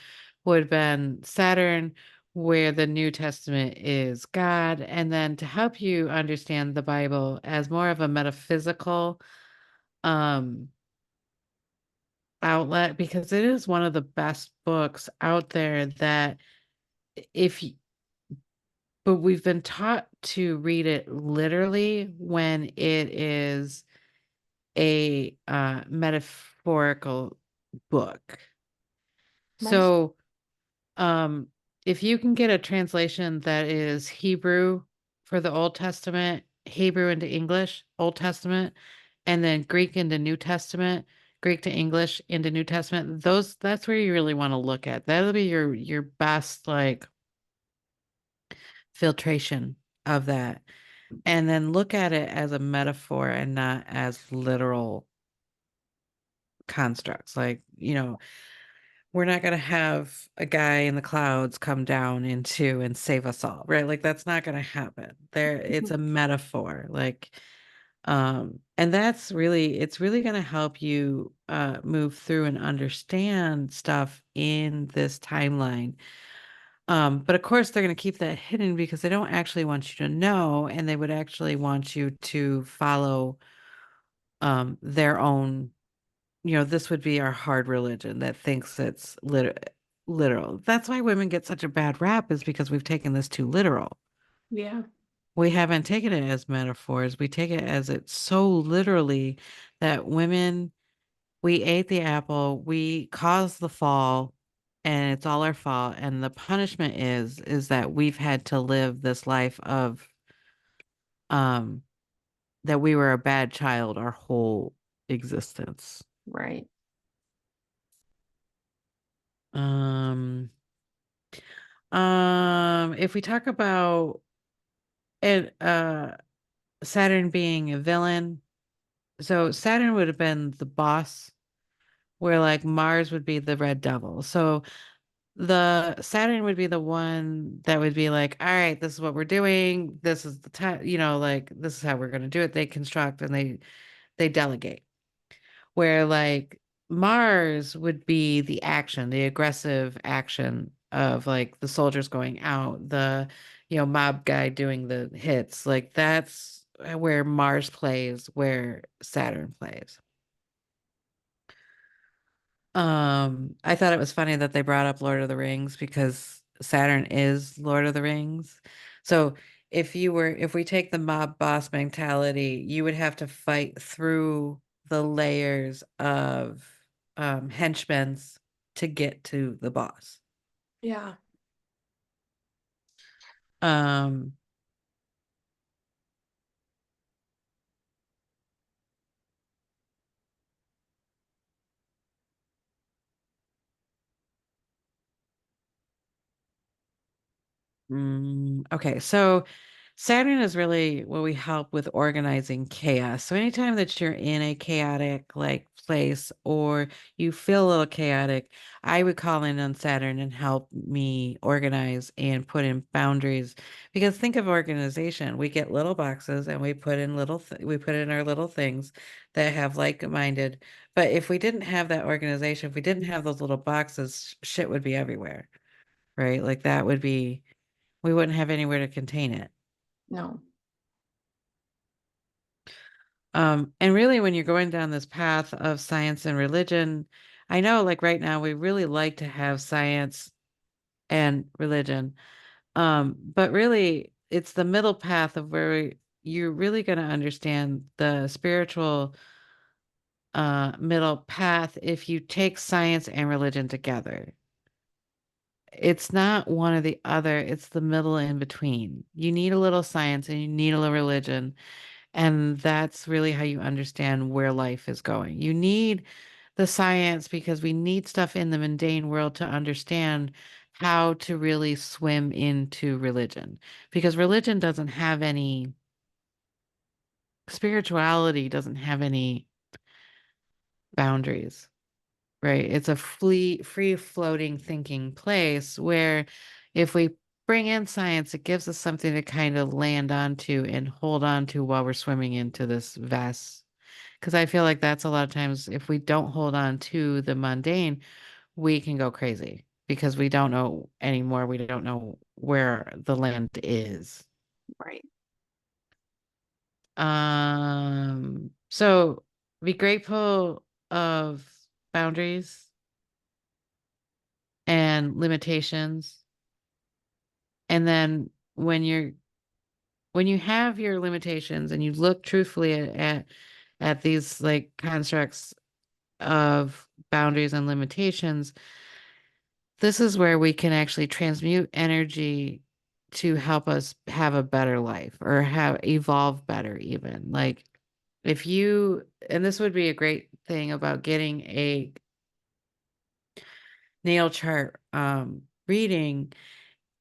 would have been Saturn, where the New Testament is God. And then to help you understand the Bible as more of a metaphysical um outlet, because it is one of the best books out there that if y- but we've been taught to read it literally when it is a metaphorical book. My So, um, if you can get a translation that is Hebrew for the Old Testament, Hebrew into English, Old Testament, and then Greek into New Testament, Greek to English into New Testament, that's where you really want to look at. That'll be your best like filtration of that. And then look at it as a metaphor and not as literal constructs. Like, we're not going to have a guy in the clouds come down into and save us all, right? Like that's not going to happen. It's a metaphor. Like and it's really going to help you move through and understand stuff in this timeline. But of course they're going to keep that hidden because they don't actually want you to know, and they would actually want you to follow their own, this would be our hard religion that thinks it's literal. That's why women get such a bad rap, is because we've taken this too literal. yeah. We haven't taken it as metaphors. We take it as it's so literally that women We ate the apple, we caused the fall, and it's all our fault. And the punishment is that we've had to live this life of um that we were a bad child our whole existence. Right. Um, if we talk about it, Saturn being a villain, so Saturn would have been the boss, where like Mars would be the red devil. So the Saturn would be the one that would be like, all right, this is what we're doing. This is the time, like this is how we're going to do it. They construct and they delegate. Where like Mars would be the action, the aggressive action of like the soldiers going out, the mob guy doing the hits. Like that's where Mars plays, where Saturn plays. I thought it was funny that they brought up Lord of the Rings because Saturn is Lord of the Rings. So if we take the mob boss mentality, you would have to fight through the layers of henchmen to get to the boss. Yeah. Um, okay, so Saturn is really what we help with organizing chaos. So anytime that you're in a chaotic like place or you feel a little chaotic, I would call in on Saturn and help me organize and put in boundaries. Because think of organization. We get little boxes and we put in we put in our little things that have like-minded. But if we didn't have that organization, if we didn't have those little boxes, shit would be everywhere, right? Like that would be we wouldn't have anywhere to contain it. No. And really, when you're going down this path of science and religion, I know like right now we really like to have science and religion. But really it's the middle path of where you're really going to understand the spiritual middle path if you take science and religion together. It's not one or the other, it's the middle in between. You need a little science and you need a little religion. And that's really how you understand where life is going. You need the science because we need stuff in the mundane world to understand how to really swim into religion. Because religion doesn't have any, spirituality doesn't have any boundaries, right? It's a free floating thinking place where if we bring in science, it gives us something to kind of land onto and hold on to while we're swimming into this vast. Because I feel like that's a lot of times if we don't hold on to the mundane, we can go crazy because we don't know anymore. We don't know where the land is. Right. So be grateful of boundaries and limitations. And then when you have your limitations and you look truthfully at these like constructs of boundaries and limitations, this is where we can actually transmute energy to help us have a better life or have evolve better even. Like if you and this would be a great thing about getting a natal chart reading.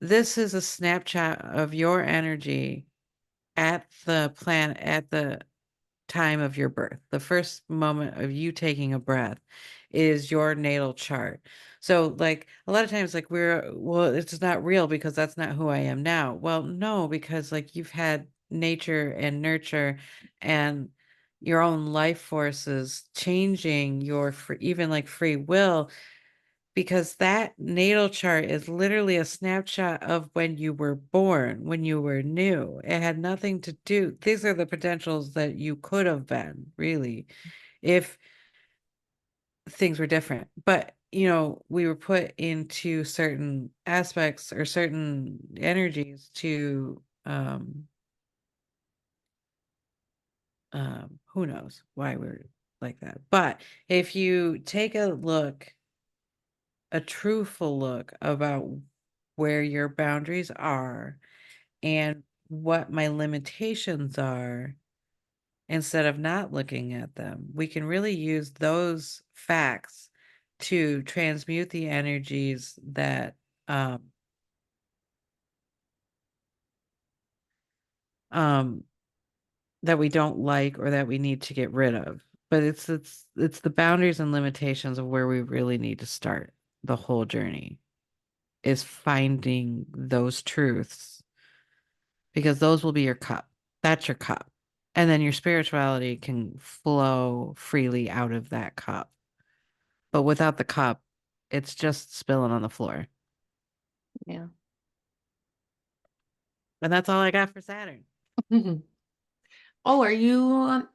This is a snapshot of your energy at the planet at the time of your birth. The first moment of you taking a breath is your natal chart. So like a lot of times like well, it's not real because that's not who I am now. Well, no, because like you've had nature and nurture and your own life forces changing your even like free will, because that natal chart is literally a snapshot of when you were born, when you were new. It had nothing to do. These are the potentials that you could have been, really, if things were different. But, we were put into certain aspects or certain energies to, who knows why we're. like that. But if you take a look, a truthful look about where your boundaries are and what my limitations are, instead of not looking at them, we can really use those facts to transmute the energies um, um, that we don't like or that we need to get rid of. But it's the boundaries and limitations of where we really need to start the whole journey is finding those truths because those will be your cup. That's your cup. And then your spirituality can flow freely out of that cup. But without the cup, it's just spilling on the floor. Yeah. And that's all I got for Saturn. Oh, are you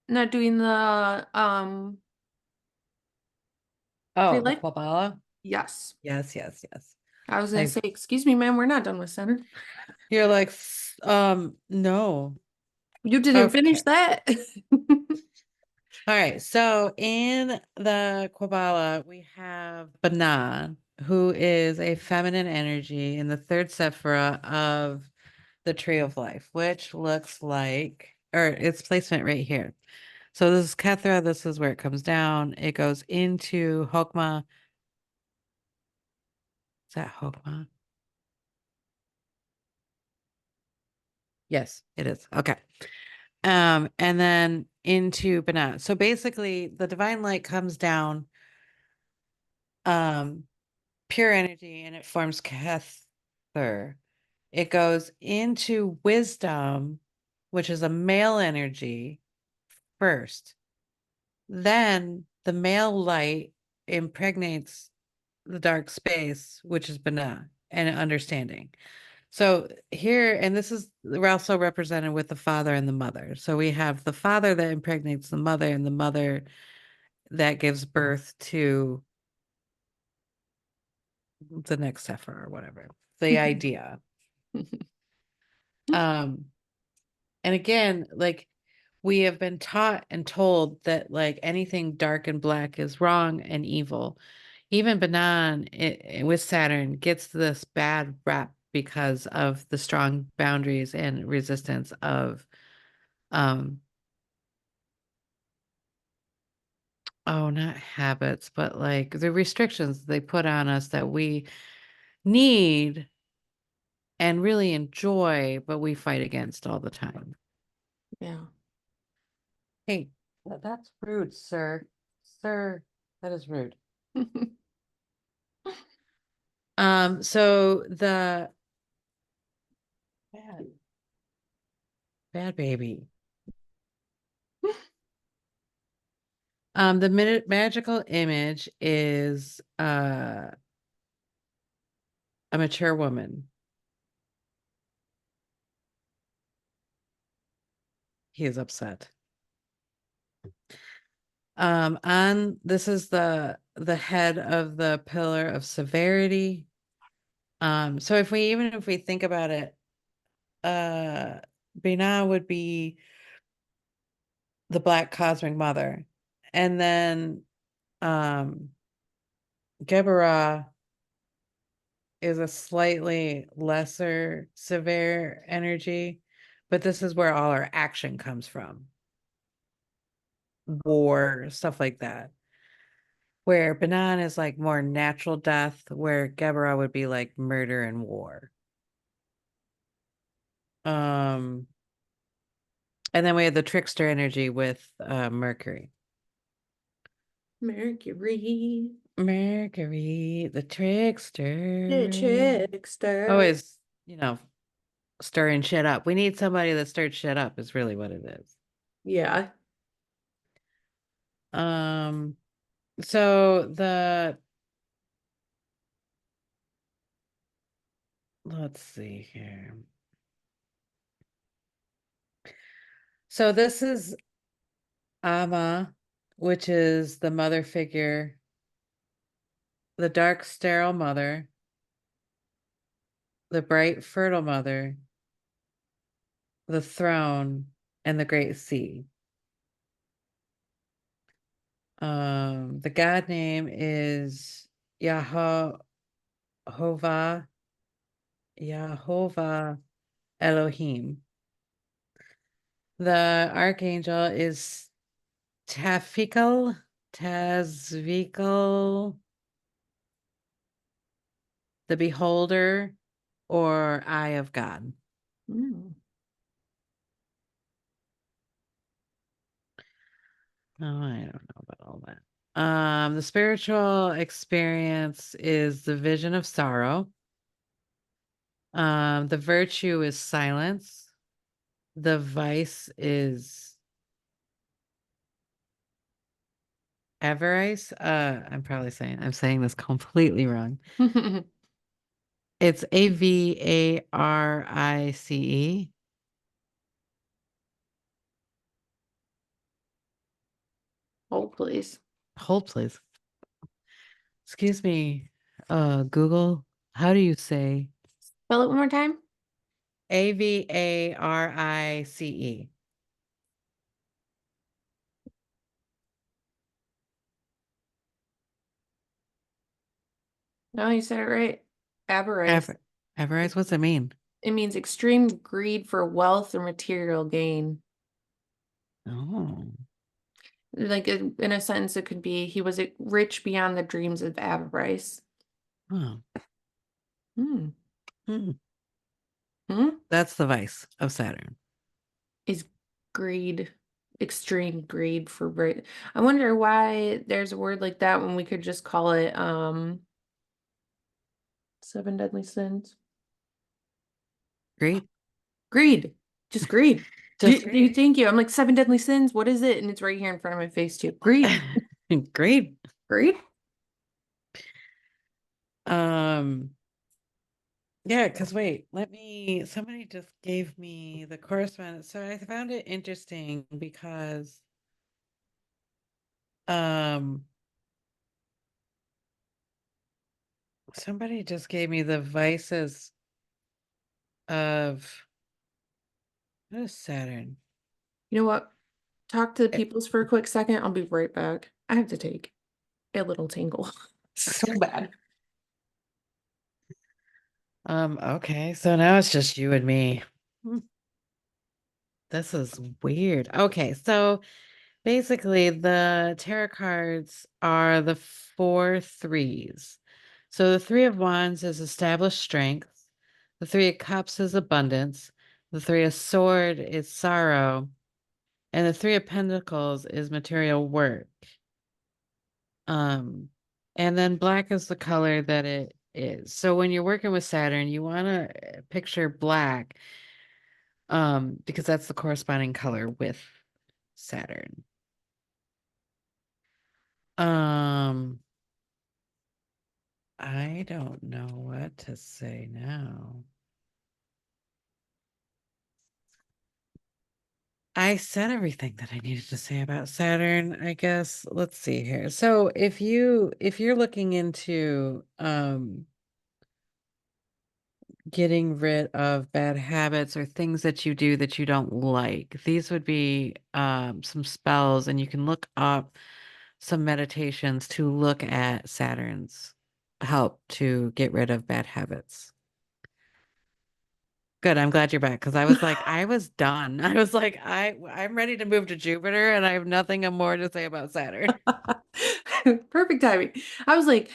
not doing the Oh, the pre-light? Quabala? Yes. Yes, yes, yes. I was gonna I say, excuse me, ma'am, we're not done with Saturn. You're like, no. You didn't Okay. finish that. All right. So in the Quabala, we have Banan, who is a feminine energy in the third sephira of the Tree of Life, which looks like, or its placement right here. So this is Kethra. This is where it comes down. It goes into Hokmah. Is that Hokmah? Yes, it is. Okay. And then into Banat. So basically the divine light comes down, um, pure energy, and it forms Kether. It goes into wisdom, which is a male energy first. Then the male light impregnates the dark space, which is Banat and understanding. So here, and this is we're also represented with the father and the mother. So we have the father that impregnates the mother, and the mother that gives birth to the next Sephir or whatever. The idea. Um, and again, like we have been taught and told that like anything dark and black is wrong and evil. Even Banan with Saturn gets this bad rap because of the strong boundaries and resistance of um oh, not habits, but like the restrictions they put on us that we need and really enjoy, but we fight against all the time. Yeah. Hey, that's rude, sir. Sir, that is rude. So the bad, bad baby. The magical image is a mature woman. He is upset. On this is the head of the pillar of severity. So if we think about it, uh Binah would be the black cosmic mother. And then um Gebarah is a slightly lesser severe energy, but this is where all our action comes from. War, stuff like that. Where Banan is like more natural death, where Gebarah would be like murder and war. Um, and then we have the trickster energy with Mercury. Mercury, Mercury, the the trickster. trickster. Always, stirring shit up. We need somebody that stirs shit up, is really what it is. Yeah. Um, so let's see here. So this is Ama, which is the mother figure, the dark, sterile mother, the bright, fertile mother, the throne, and the great sea. The god name is Yahweh, Yahovah Elohim. The archangel is Tafikal, Tazvikal, the beholder, or eye of God. Mm. Oh, I don't know about all that. The spiritual experience is the vision of sorrow. The virtue is silence. The vice is avarice. I'm saying this completely wrong. It's Avarice. Hold, please. Hold, please. Excuse me, Google, how do you say Spell it one more time. Avarice? No, you said it right. Avarice. Avarice, what's it mean? It means extreme greed for wealth or material gain. Oh, Like in a sentence, it could be he was rich beyond the dreams of avarice. oh. Hmm. Hmm. Hmm? That's the vice of Saturn. Is greed, extreme greed for great. I wonder why there's a word like that when we could just call it seven deadly sins. Great. Greed. Just greed. Just Thank you. I'm like seven deadly sins. What is it? And it's right here in front of my face too. Greed. great. Greed. Um, yeah, because wait, somebody just gave me the correspondence. So I found it interesting because um somebody just gave me the vices of what is Saturn? You know what? Talk to the Eh, peoples for a quick second. I'll be right back. I have to take a little tingle. So bad. Okay, so now it's just you and me. Hmm, this is weird. Okay, so basically the tarot cards are the four threes. So the three of wands is established strength, the three of cups is abundance, the three of sword is sorrow, and the three of pentacles is material work. Um, and then black is the color that it is. So when you're working with Saturn, you want to picture black, because that's the corresponding color with Saturn. Um, I don't know what to say now. I said everything that I needed to say about Saturn, I guess. Let's see here. So if you're looking into getting rid of bad habits or things that you do that you don't like, these would be some spells, and you can look up some meditations to look at Saturn's help to get rid of bad habits. Good, I'm glad you're back because I was like, I was done. I was like, I'm ready to move to Jupiter and I have nothing more to say about Saturn. Perfect timing. I was like,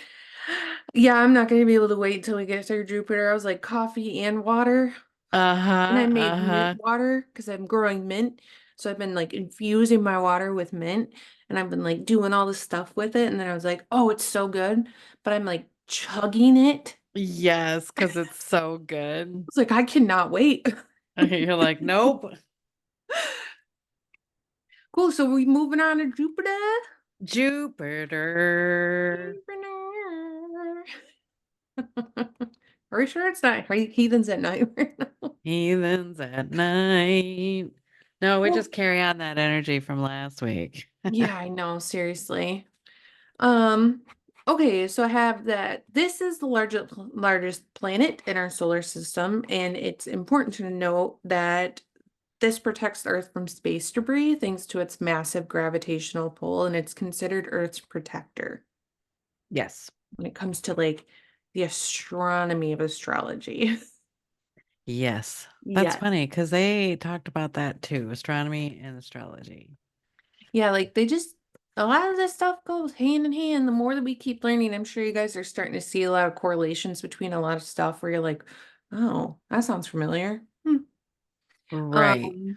yeah, I'm not going to be able to wait until we get through Jupiter. I was like, coffee and water. And I Uh-huh, made mint uh-huh. water because I'm growing mint. So I've been like infusing my water with mint and I've been like doing all this stuff with it. And then I was like, oh, it's so good. But I'm like chugging it. Yes, I because it's so good. was like, I cannot wait. You're like, nope. Cool. So we moving on to Jupiter? Jupiter. Jupiter. Are we sure it's not Heathens at night right now? Heathens at night. No, we Well, just carry on that energy from last week. yeah, I know, seriously. Um, okay, so I have that this is the largest planet in our solar system, and it's important to note that This protects Earth from space debris thanks to its massive gravitational pull, and it's considered Earth's protector Yes. when it comes to like the astronomy of astrology. Yes. That's Yes. funny because they talked about that too, astronomy and astrology. Yeah, like they just a lot of this stuff goes hand in hand. The more that we keep learning, I'm sure you guys are starting to see a lot of correlations between a lot of stuff where you're like, oh, that sounds familiar. Hmm. Right. Um,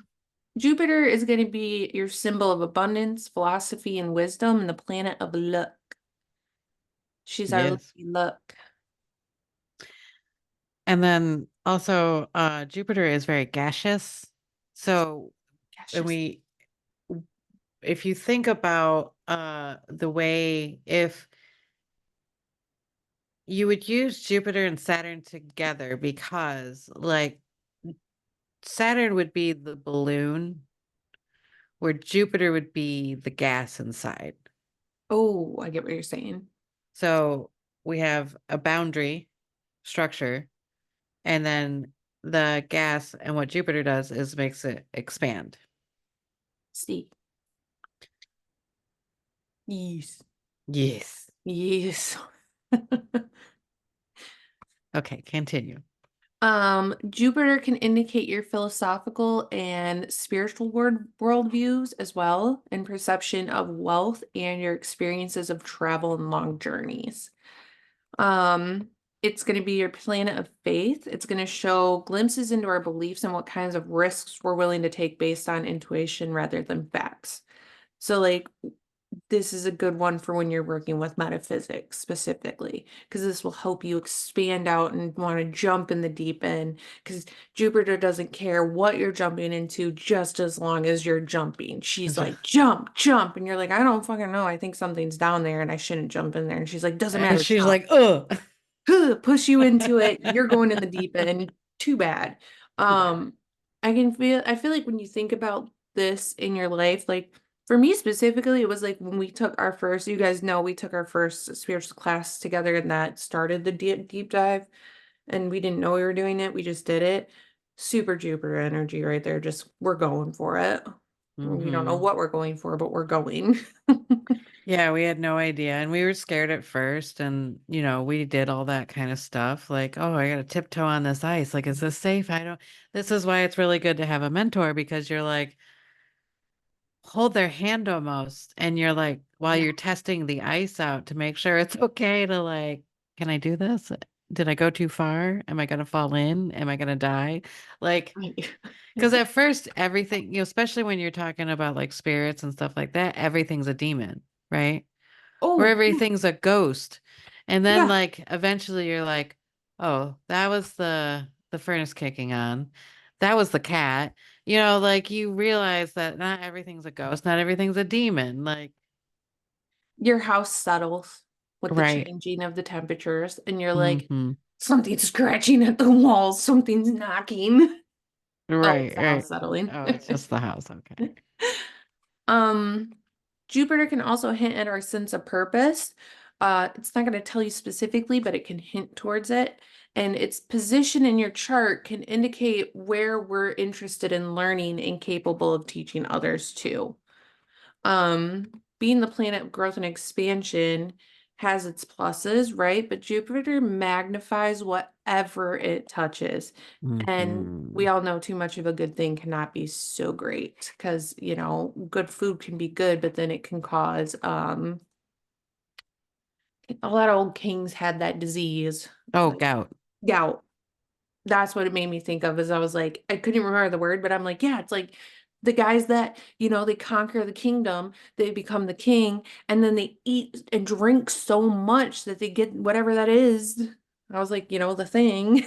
Jupiter is going to be your symbol of abundance, philosophy, and wisdom, and the planet of luck. She's our Yes. lucky luck. And then also Jupiter is very gaseous. So Gosh, when just we if you think about the way if you would use Jupiter and Saturn together because like Saturn would be the balloon where Jupiter would be the gas inside. oh, I get what you're saying. So we have a boundary structure, and then the gas, and what Jupiter does is makes it expand. See, yes, Yes. yes. Okay, continue. Jupiter can indicate your philosophical and spiritual worldviews as well, and perception of wealth and your experiences of travel and long journeys. Um, it's going to be your planet of faith. It's going to show glimpses into our beliefs and what kinds of risks we're willing to take based on intuition rather than facts. So, like, this is a good one for when you're working with metaphysics specifically, because this will help you expand out and want to jump in the deep end. Because Jupiter doesn't care what you're jumping into, just as long as you're jumping. She's like, jump, jump. And you're like, I don't fucking know. I think something's down there and I shouldn't jump in there. And she's like, doesn't And matter, she's jump. like, ugh. Push you into it. You're going in the deep end. Too bad. Too bad. Um, I feel like when you think about this in your life, like for me specifically, it was like when we took our first, you guys know we took our first spiritual class together and that started the deep dive and we didn't know we were doing it. We just did it. Super Jupiter energy right there. Just we're going for it. We don't know Mm-hmm. what we're going for, but we're going. Yeah, we had no idea. And we were scared at first. And, we did all that kind of stuff. Like, oh, I got to tiptoe on this ice. Like, is this safe? This is why it's really good to have a mentor because you're like, hold their hand almost. And you're like, while Yeah. you're testing the ice out to make sure it's okay to like, can I do this? Did I go too far? Am I going to fall in? Am I going to die? Like, Right. because at first, everything, especially when you're talking about like spirits and stuff like that, everything's a demon, right? Or Oh, yeah. everything's a ghost. And then Yeah. like eventually you're like, oh, that was the furnace kicking on. That was the cat. Like you realize that not everything's a ghost, not everything's a demon. Like, Your house settles with the right. changing of the temperatures, and you're like, Mm-hmm. something's scratching at the walls, something's knocking. Oh, it's Right, the house right. settling. Oh, it's just the house. Okay. Um, Jupiter can also hint at our sense of purpose. It's not going to tell you specifically, but it can hint towards it. And its position in your chart can indicate where we're interested in learning and capable of teaching others too. Being the planet of growth and expansion has its pluses, right? But Jupiter magnifies whatever it touches. And Mm-hmm. we all know too much of a good thing cannot be so great because, good food can be good, but then it can cause a lot of old kings had that disease, Oh, like gout. gout. That's what it made me think of as I was like, I couldn't remember the word, but I'm like, yeah, it's like the guys that, they conquer the kingdom, they become the king, and then they eat and drink so much that they get whatever that is. I was like, the thing.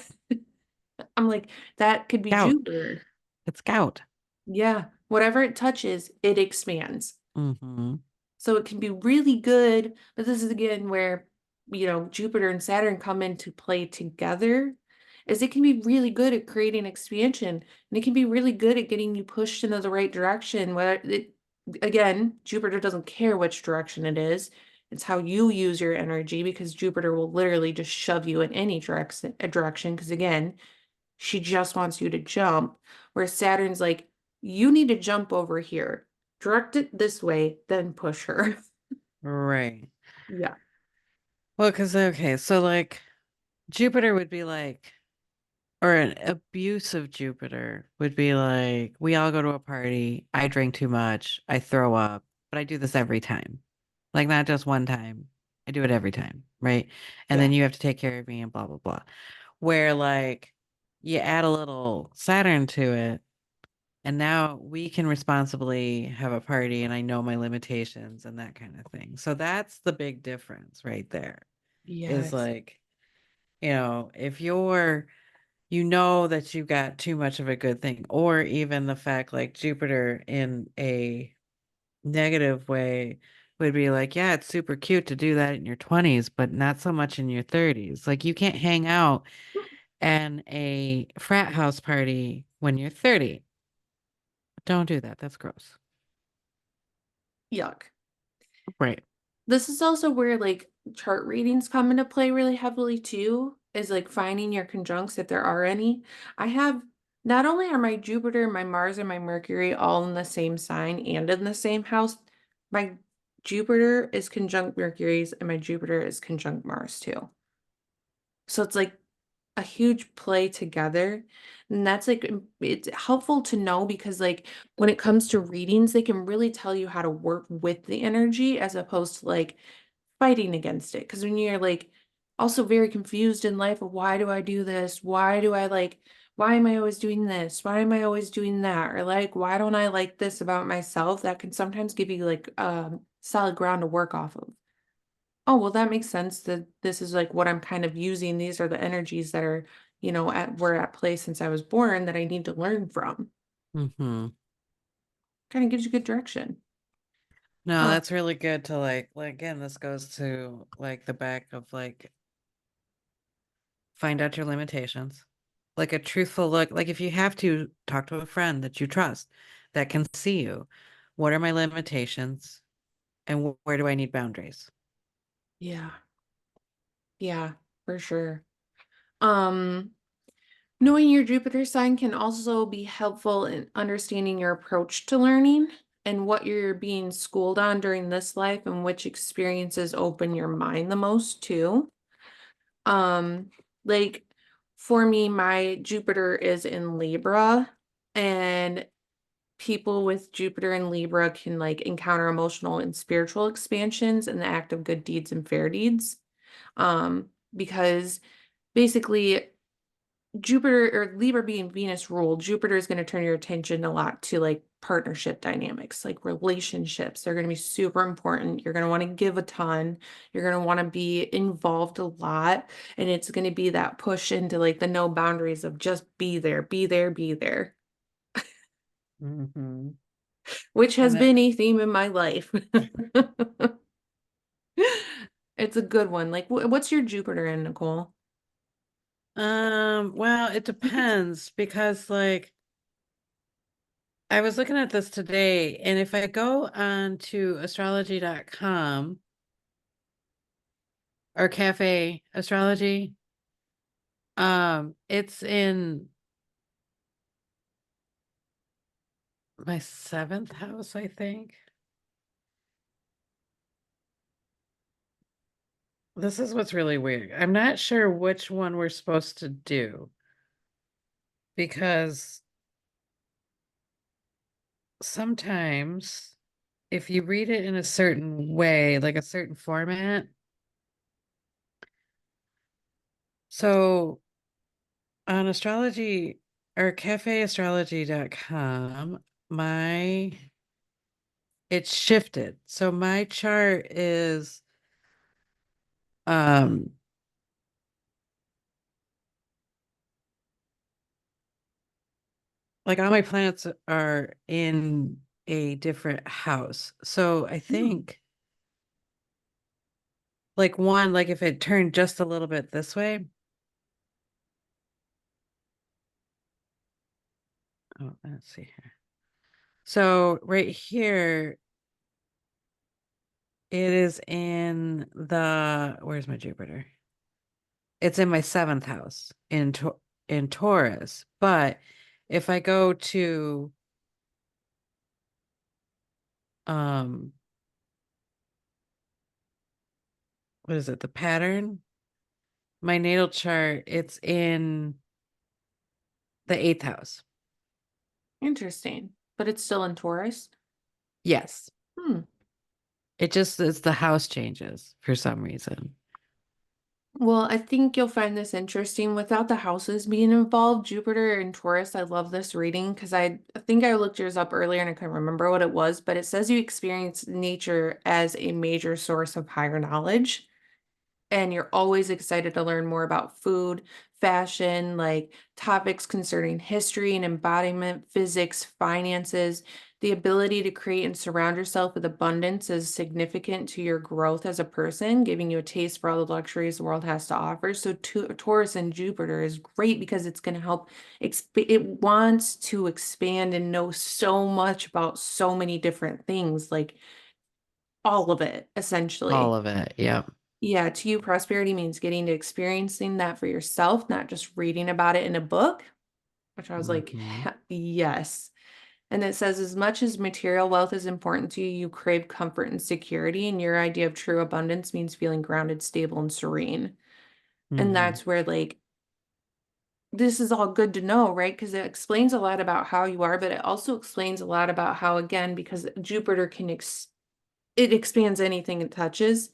I'm like, that could be Gout. Jupiter. It's gout. Yeah. Whatever it touches, it expands. Mm-hmm. So it can be really good, but this is again where, Jupiter and Saturn come into play together, is it can be really good at creating expansion and it can be really good at getting you pushed into the right direction. Whether it, again, Jupiter doesn't care which direction it is. It's how you use your energy because Jupiter will literally just shove you in any direction because again, she just wants you to jump. Where Saturn's like, you need to jump over here, direct it this way, then push her. Right. Yeah. Well, because, okay, so like Jupiter would be like, or an abusive Jupiter would be like, we all go to a party, I drink too much, I throw up, but I do this every time. Like, not just one time, I do it every time, right? And Yeah. then you have to take care of me and blah, blah, blah. Where like you add a little Saturn to it, and now we can responsibly have a party, and I know my limitations and that kind of thing. So that's the big difference right there. Is Yes. like, if you know that you got too much of a good thing, or even the fact like Jupiter in a negative way would be like, yeah, it's super cute to do that in your 20s, but not so much in your 30s. Like you can't hang out and a frat house party when you're 30. Don't do that. That's gross. Yuck. Right. This is also where like chart readings come into play really heavily too, is like finding your conjuncts if there are any. I have not only are my Jupiter, my Mars, and my Mercury all in the same sign and in the same house, my Jupiter is conjunct Mercury's and my Jupiter is conjunct Mars too. So it's like a huge play together. And that's like it's helpful to know because like when it comes to readings, they can really tell you how to work with the energy as opposed to like fighting against it. Because when you're like also very confused in life of why do I do this? Why do I like why am I always doing this? Why am I always doing that? Or like why don't I like this about myself? That can sometimes give you like solid ground to work off of. Oh, well, that makes sense that this is like what I'm kind of using. These are the energies that are, were at play since I was born that I need to learn from. Mm-hmm. Kind of gives you good direction. No, Uh, that's really good to like again, this goes to like the back of like find out your limitations. Like a truthful look, like if you have to talk to a friend that you trust that can see you, what are my limitations and where do I need boundaries? yeah, yeah, for sure. Um, Knowing your Jupiter sign can also be helpful in understanding your approach to learning and what you're being schooled on during this life and which experiences open your mind the most too. Um, like for me, my Jupiter is in Libra, and people with Jupiter in Libra can like encounter emotional and spiritual expansions in the act of good deeds and fair deeds. Because basically Jupiter or Libra being Venus ruled, Jupiter is going to turn your attention a lot to like partnership dynamics, like relationships. They're going to be super important. You're going to want to give a ton. You're going to want to be involved a lot. And it's going to be that push into like the no boundaries of just be there, be there, be there, Mm-hmm. which has And that, been a theme in my life. It's a good one. Like, what's your Jupiter in, Nicole? well, it depends because like I was looking at this today, and if I go on to astrology.com or Cafe Astrology, it's in my seventh house, I think. This is what's really weird. I'm not sure which one we're supposed to do because sometimes if you read it in a certain way, like a certain format, so on astrology or cafeastrology.com, my it's shifted. So my chart is um like all my planets are in a different house. So I Hmm. think like one, like if it turned just a little bit this way. Oh, let's see here. So right here, it is in where's my Jupiter? It's in my seventh house in Taurus. But if I go to um what is it? The pattern? My natal chart, it's in the 8th house. Interesting. But it's still in Taurus. Yes. Hmm. It just is the house changes for some reason. Well, I think you'll find this interesting without the houses being involved. Jupiter and Taurus, I love this reading because I think I looked yours up earlier and I couldn't remember what it was, but it says you experience nature as a major source of higher knowledge. And you're always excited to learn more about food, fashion, like topics concerning history and embodiment, physics, finances. The ability to create and surround yourself with abundance is significant to your growth as a person, giving you a taste for all the luxuries the world has to offer. So, Taurus and Jupiter is great because it's going to help. It wants to expand and know so much about so many different things, like all of it, All essentially. of it. Yeah. Yeah, to you, prosperity means getting to experiencing that for yourself, not just reading about it in a book, which I was like, Hmm. yes. And it says, as much as material wealth is important to you, you crave comfort and security, and your idea of true abundance means feeling grounded, stable, and serene. And Hmm. that's where, like, this is all good to know, right? Because it explains a lot about how you are, but it also explains a lot about how, again, because Jupiter it expands anything it touches,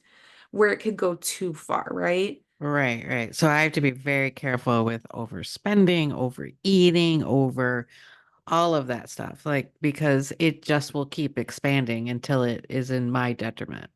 where it could go too far, right? Right, right. So I have to be very careful with overspending, overeating, over all of that stuff, like because it just will keep expanding until it is in my detriment.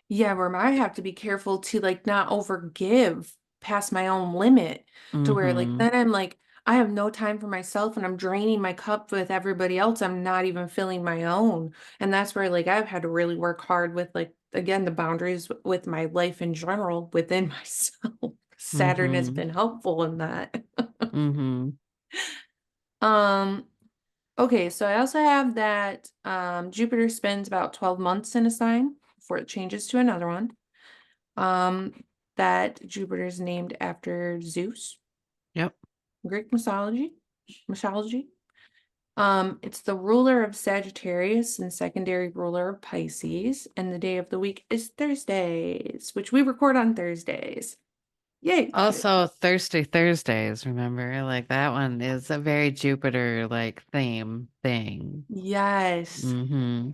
Yeah, where I have to be careful to like not overgive past my own limit to where like Hmm. then I'm like I have no time for myself and I'm draining my cup with everybody else. I'm not even filling my own. And that's where like I've had to really work hard with like again the boundaries with my life in general within myself. Saturn has Hmm. been helpful in that. Hmm. Um okay, so I also have that Jupiter spends about 12 months in a sign before it changes to another one. Um, that Jupiter is named after Zeus, Yep. Greek mythology. It's the ruler of Sagittarius and secondary ruler of Pisces, and the day of the week is Thursdays, which we record on Thursdays. Yay. Also, Thirsty Thursdays, remember? Like that one is a very Jupiter like theme thing. Yes. Hmm.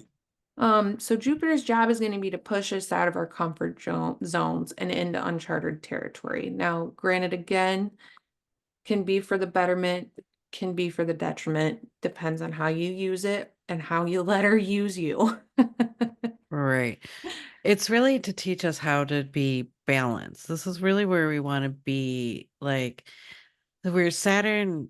So Jupiter's job is going to be to push us out of our comfort zones and into uncharted territory. Now, granted, again, can be for the betterment, can be for the detriment. Depends on how you use it and how you let her use you. Right. It's really to teach us how to be balanced. This is really where we want to be, like where Saturn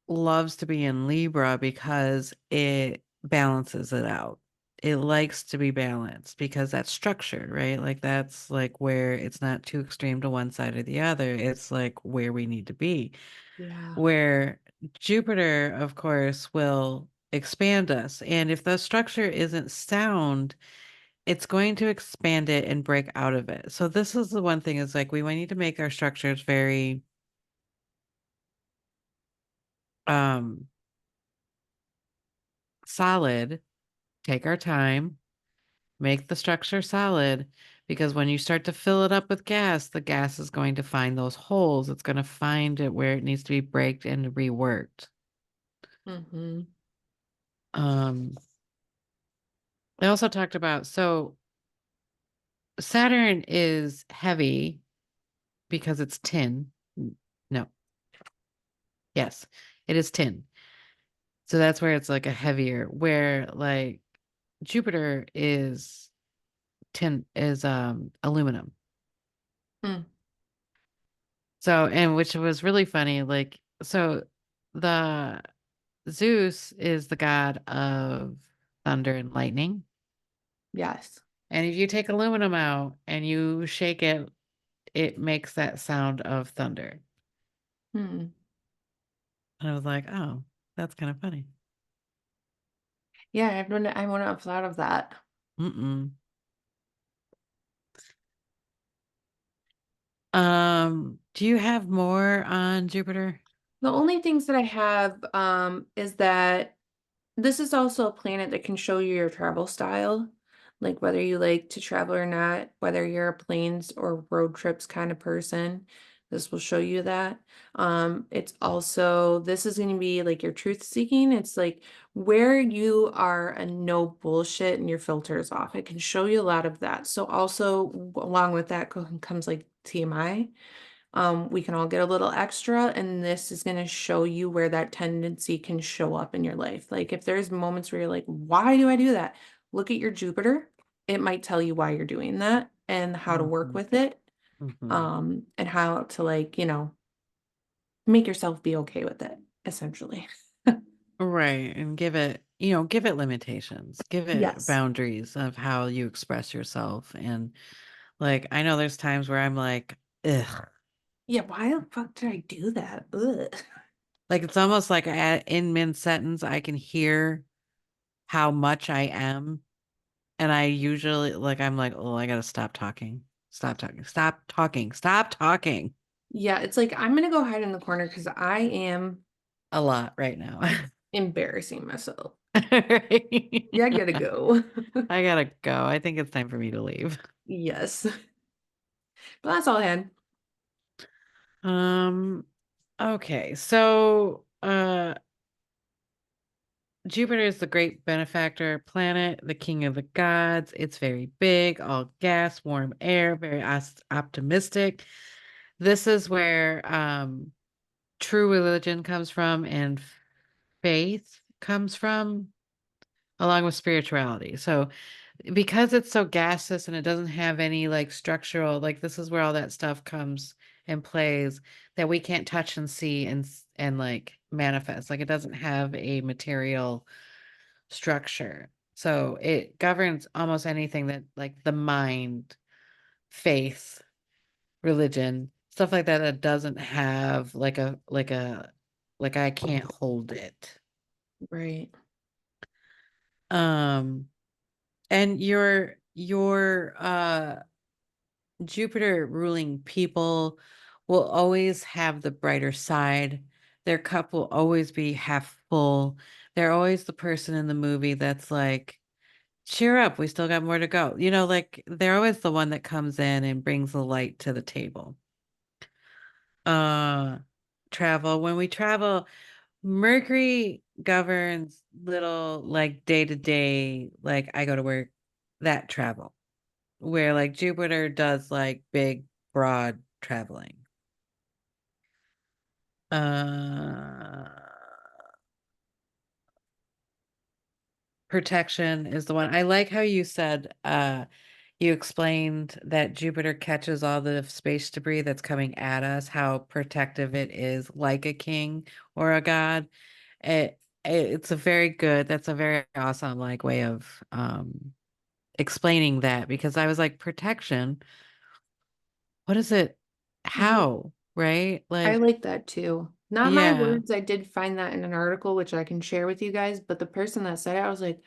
loves to be in Libra because it balances it out. It likes to be balanced because that's structured, right? Like that's like where it's not too extreme to one side or the other. It's like where we need to be. Yeah. Where Jupiter, of course, will expand us. And if the structure isn't sound, it's going to expand it and break out of it. So this is the one thing is like we need to make our structures very um solid, take our time, make the structure solid because when you start to fill it up with gas, the gas is going to find those holes. It's going to find it where it needs to be braked and reworked. Hmm. Um they also talked about so Saturn is heavy because it's tin. No, yes, it is tin. So that's where it's like a heavier, where like Jupiter is tin is aluminum. Mm. So and which was really funny, like so the Zeus is the god of thunder and lightning. Yes. And if you take aluminum out and you shake it, it makes that sound of thunder. Hmm. And I was like, oh, that's kind of funny. Yeah, I wouldn't have thought of that. Mm-mm. Do you have more on Jupiter? The only things that I have is that This is also a planet that can show you your travel style, like whether you like to travel or not, whether you're a planes or road trips kind of person. This will show you that. It's also, this is going to be like your truth seeking. It's like where you are a no bullshit and your filter is off. It can show you a lot of that. So also along with that comes like TMI. We can all get a little extra, and this is going to show you where that tendency can show up in your life. Like if there's moments where you're like, why do I do that? Look at your Jupiter. It might tell you why you're doing that and how to work Mhm, with it. mhm. And how to like, make yourself be okay with it, essentially. Right, and give it limitations, give it Yes. boundaries of how you express yourself, and, like, I know there's times where I'm like, "Ugh." Yeah, why the fuck did I do that? Ugh. Like, it's almost like in mid-sentence, I can hear how much I am, and I usually I'm like, "Oh, I gotta stop talking. Stop talking. Stop talking. Stop talking." Yeah, it's like I'm gonna go hide in the corner because I am A lot right now. embarrassing myself. Right? Yeah, I gotta go. I gotta go. I think it's time for me to leave. Yes. But that's all I had. Um, okay. So, Jupiter is the great benefactor planet, the king of the gods. It's very big, all gas, warm air, very optimistic. This is where true religion comes from and faith comes from, along with spirituality. So, because it's so gaseous and it doesn't have any like structural, like this is where all that stuff comes and plays that we can't touch and see and like manifest. Like it doesn't have a material structure. So it governs almost anything that like the mind, faith, religion, stuff like that that doesn't have like I can't hold it. Right. Um and your Jupiter ruling people will always have the brighter side. Their cup will always be half full. They're always the person in the movie that's like, cheer up, we still got more to go. Like they're always the one that comes in and brings the light to the table. Uh Travel. When we travel, Mercury governs little like day to day, like I go to work, that travel. Where like Jupiter does like big, broad traveling. Uh Protection is the one. I like how you said you explained that Jupiter catches all the space debris that's coming at us, how protective it is, like a king or a god. It's a very good, that's a very awesome like way of explaining that because I was like, protection, what is it? Yeah, How? Right? I Like, like that too. Not my yeah. words. I did find that in an article, which I can share with you guys, but the person that said it, I was like,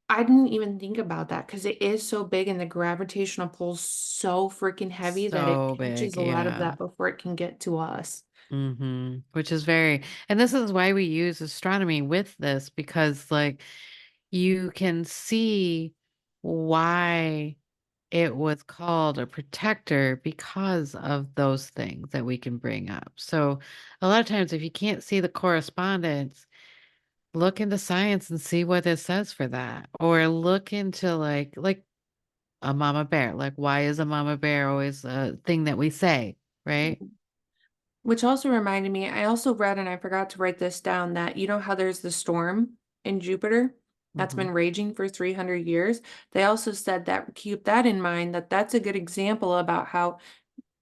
I didn't even think about that because it is so big and the gravitational pull is so freaking heavy that it So catches big, a lot of yeah. that before it can get to us. Which is very, and this is why we use astronomy with this because, like, you can see why it was called a protector because of those things that we can bring up. So, a lot of times, if you can't see the correspondence, look into science and see what it says for that, or look into like a mama bear. Like, why is a mama bear always a thing that we say, right? Which also reminded me, I also read, and I forgot to write this down, that you know how there's the storm in Jupiter that's hmm been raging for 300 years? They also said that keep that in mind, that that's a good example about how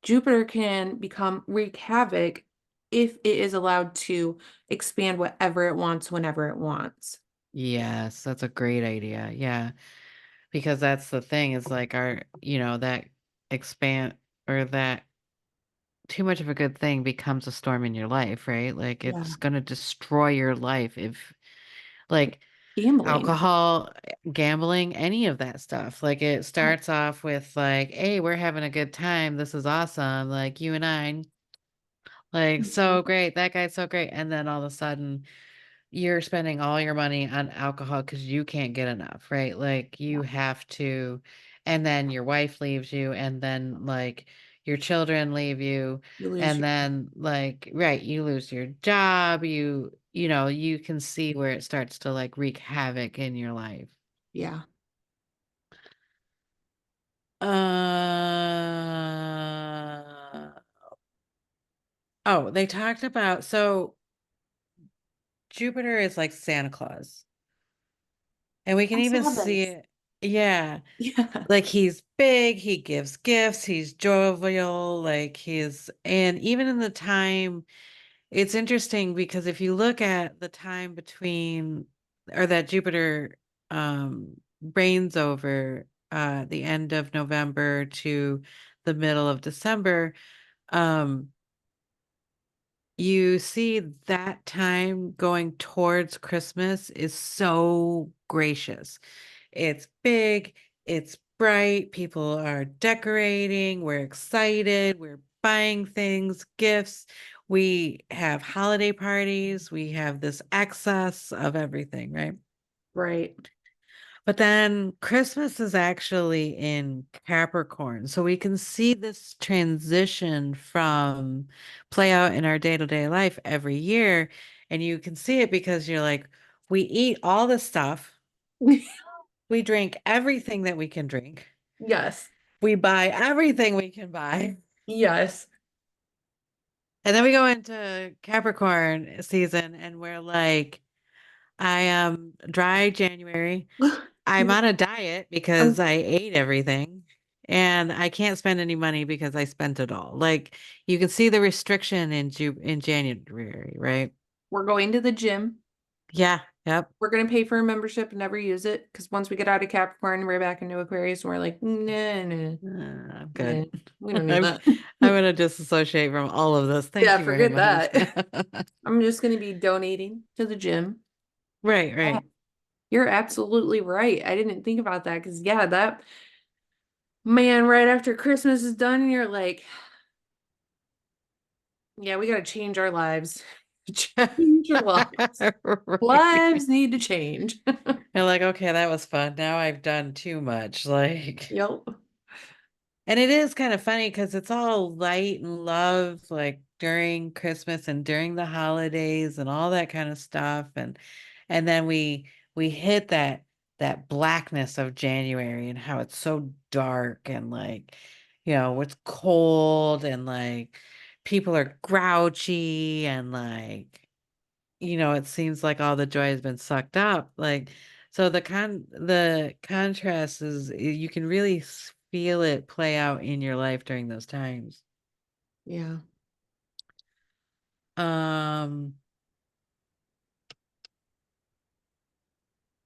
Jupiter can become wreak havoc if it is allowed to expand whatever it wants whenever it wants. Yes, that's a great idea. Yeah. Because that's the thing is like that expand or that too much of a good thing becomes a storm in your life, right? Like Yeah. it's going to destroy your life if like Gambling. alcohol, gambling, any of that stuff. Like it starts off with like, hey, we're having a good time. This is awesome. Like you and I, like so Mhm. great. That guy's so great. And then all of a sudden you're spending all your money on alcohol because you can't get enough, right? Like Yeah. you have to, and then your wife leaves you, and then like your children leave you, You lose and your, then like, right, you lose your job, you know, you can see where it starts to like wreak havoc in your life. yeah. Uh, oh, they talked about, so Jupiter is like Santa Claus. And we can I even saw see this. it. Yeah. Yeah. Like he's big, he gives gifts, he's jovial, like and even in the time, it's interesting because if you look at the time between, or that Jupiter reigns over the end of November to the middle of December, um, you see that time going towards Christmas is so gracious. It's big, it's bright, people are decorating, we're excited, we're buying things, gifts. We have holiday parties, we have this excess of everything, right? Right. But then Christmas is actually in Capricorn. So we can see this transition from play out in our day-to-day life every year. And you can see it because you're like, we eat all the stuff, we drink everything that we can drink, Yes. we buy everything we can buy. Yes. And then we go into Capricorn season and we're like, I am dry January. I'm on a diet because Um, I ate everything and I can't spend any money because I spent it all. Like you can see the restriction in January, right? we're going to the gym. Yeah, yep. We're gonna pay for a membership and never use it because once we get out of Capricorn, we're back into Aquarius, and we're like, nah, nah, I'm nah, good. we don't need I'm that. I'm gonna disassociate from all of this. Thank Yeah, you very forget much. that. I'm just gonna be donating to the gym. Right, Yeah, right. you're absolutely right. I didn't think about that because yeah, that man, right after Christmas is done, you're like, yeah, we gotta change our lives. Change our lives. Right. Lives need to change. You're like, okay, that was fun. Now I've done too much. Like Yep. And it is kind of funny because it's all light and love, like during Christmas and during the holidays and all that kind of stuff. And then we hit that blackness of January and how it's so dark and like, it's cold and like people are grouchy and like, it seems like all the joy has been sucked up. Like, so the contrast is you can really feel it play out in your life during those times. Yeah. Um,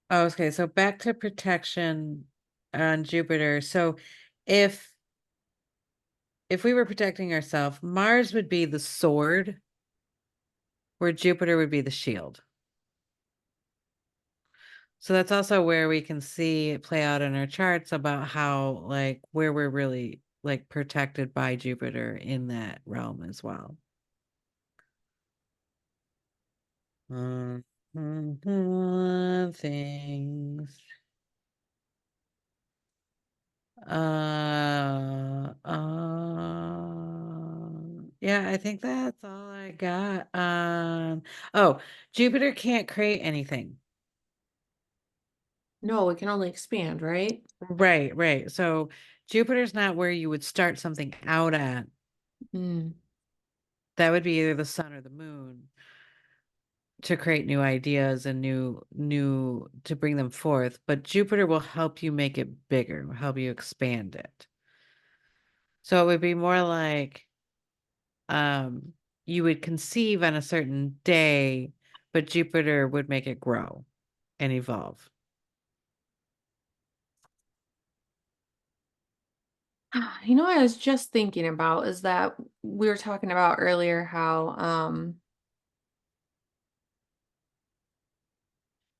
oh, okay, so back to protection on Jupiter. So if if we were protecting ourselves, Mars would be the sword, where Jupiter would be the shield. So that's also where we can see it play out in our charts about how like where we're really like protected by Jupiter in that realm as well. Things. Yeah, I think that's all I got. Oh, Jupiter can't create anything. No, it can only expand, right? Right, right. So Jupiter's not where you would start something out at. Mm, That would be either the sun or the moon to create new ideas and new to bring them forth, but Jupiter will help you make it bigger, will help you expand it. So it would be more like um you would conceive on a certain day, but Jupiter would make it grow and evolve. You know what I was just thinking about is that we were talking about earlier how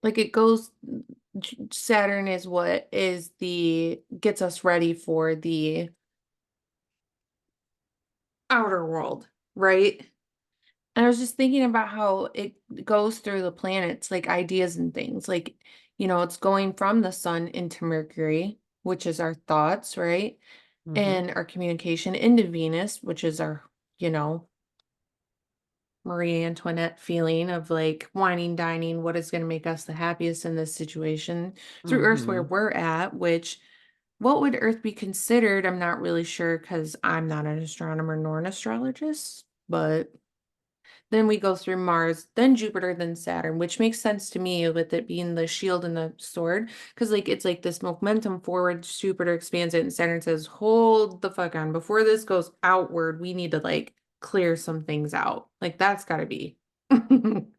like it goes Saturn is what is the gets us ready for the outer world, right? And I was just thinking about how it goes through the planets, like ideas and things. Like, it's going from the sun into Mercury, which is our thoughts, right? Mhm. And our communication into Venus, which is our, you know, Marie Antoinette feeling of like whining, dining, what is going to make us the happiest in this situation through Earth where Mhm. we're at, which what would Earth be considered? I'm not really sure because I'm not an astronomer nor an astrologist, but then we go through Mars, then Jupiter, then Saturn, which makes sense to me with it being the shield and the sword. Because like it's like this momentum forward, Jupiter expands it, and Saturn says, hold the fuck on. Before this goes outward, we need to like clear some things out. Like that's gotta be no.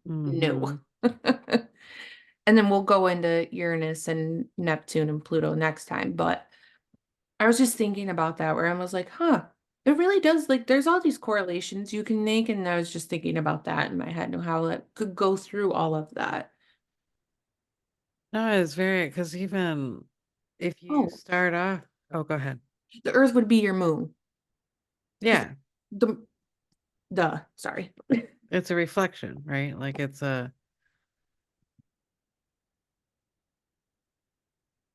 Mhm. And then we'll go into Uranus and Neptune and Pluto next time. But I was just thinking about that where I was like, huh, it really does. Like, there's all these correlations you can make. And I was just thinking about that in my head and how it could go through all of that. No, it's very because even if you Oh, start off, oh, go ahead. the Earth would be your moon. Because Yeah, the, sorry. it's a reflection, right? Like it's a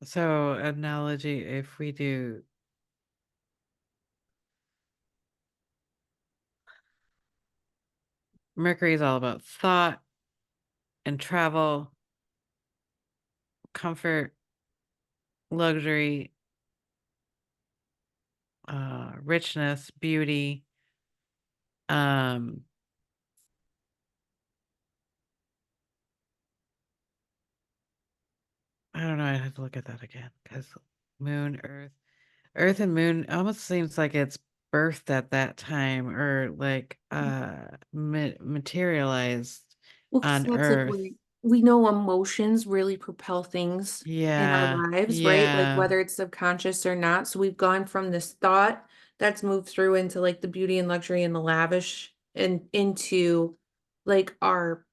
so analogy if we do Mercury is all about thought and travel, comfort, luxury, richness, beauty. Um, I don't know. I have to look at that again because moon, earth and moon almost seems like it's birthed at that time or like materialized Well, 'cause on that's like earth. we know emotions really propel things in our Yeah, lives, right? Like yeah. whether it's subconscious or not. So we've gone from this thought that's moved through into like the beauty and luxury and the lavish and into like our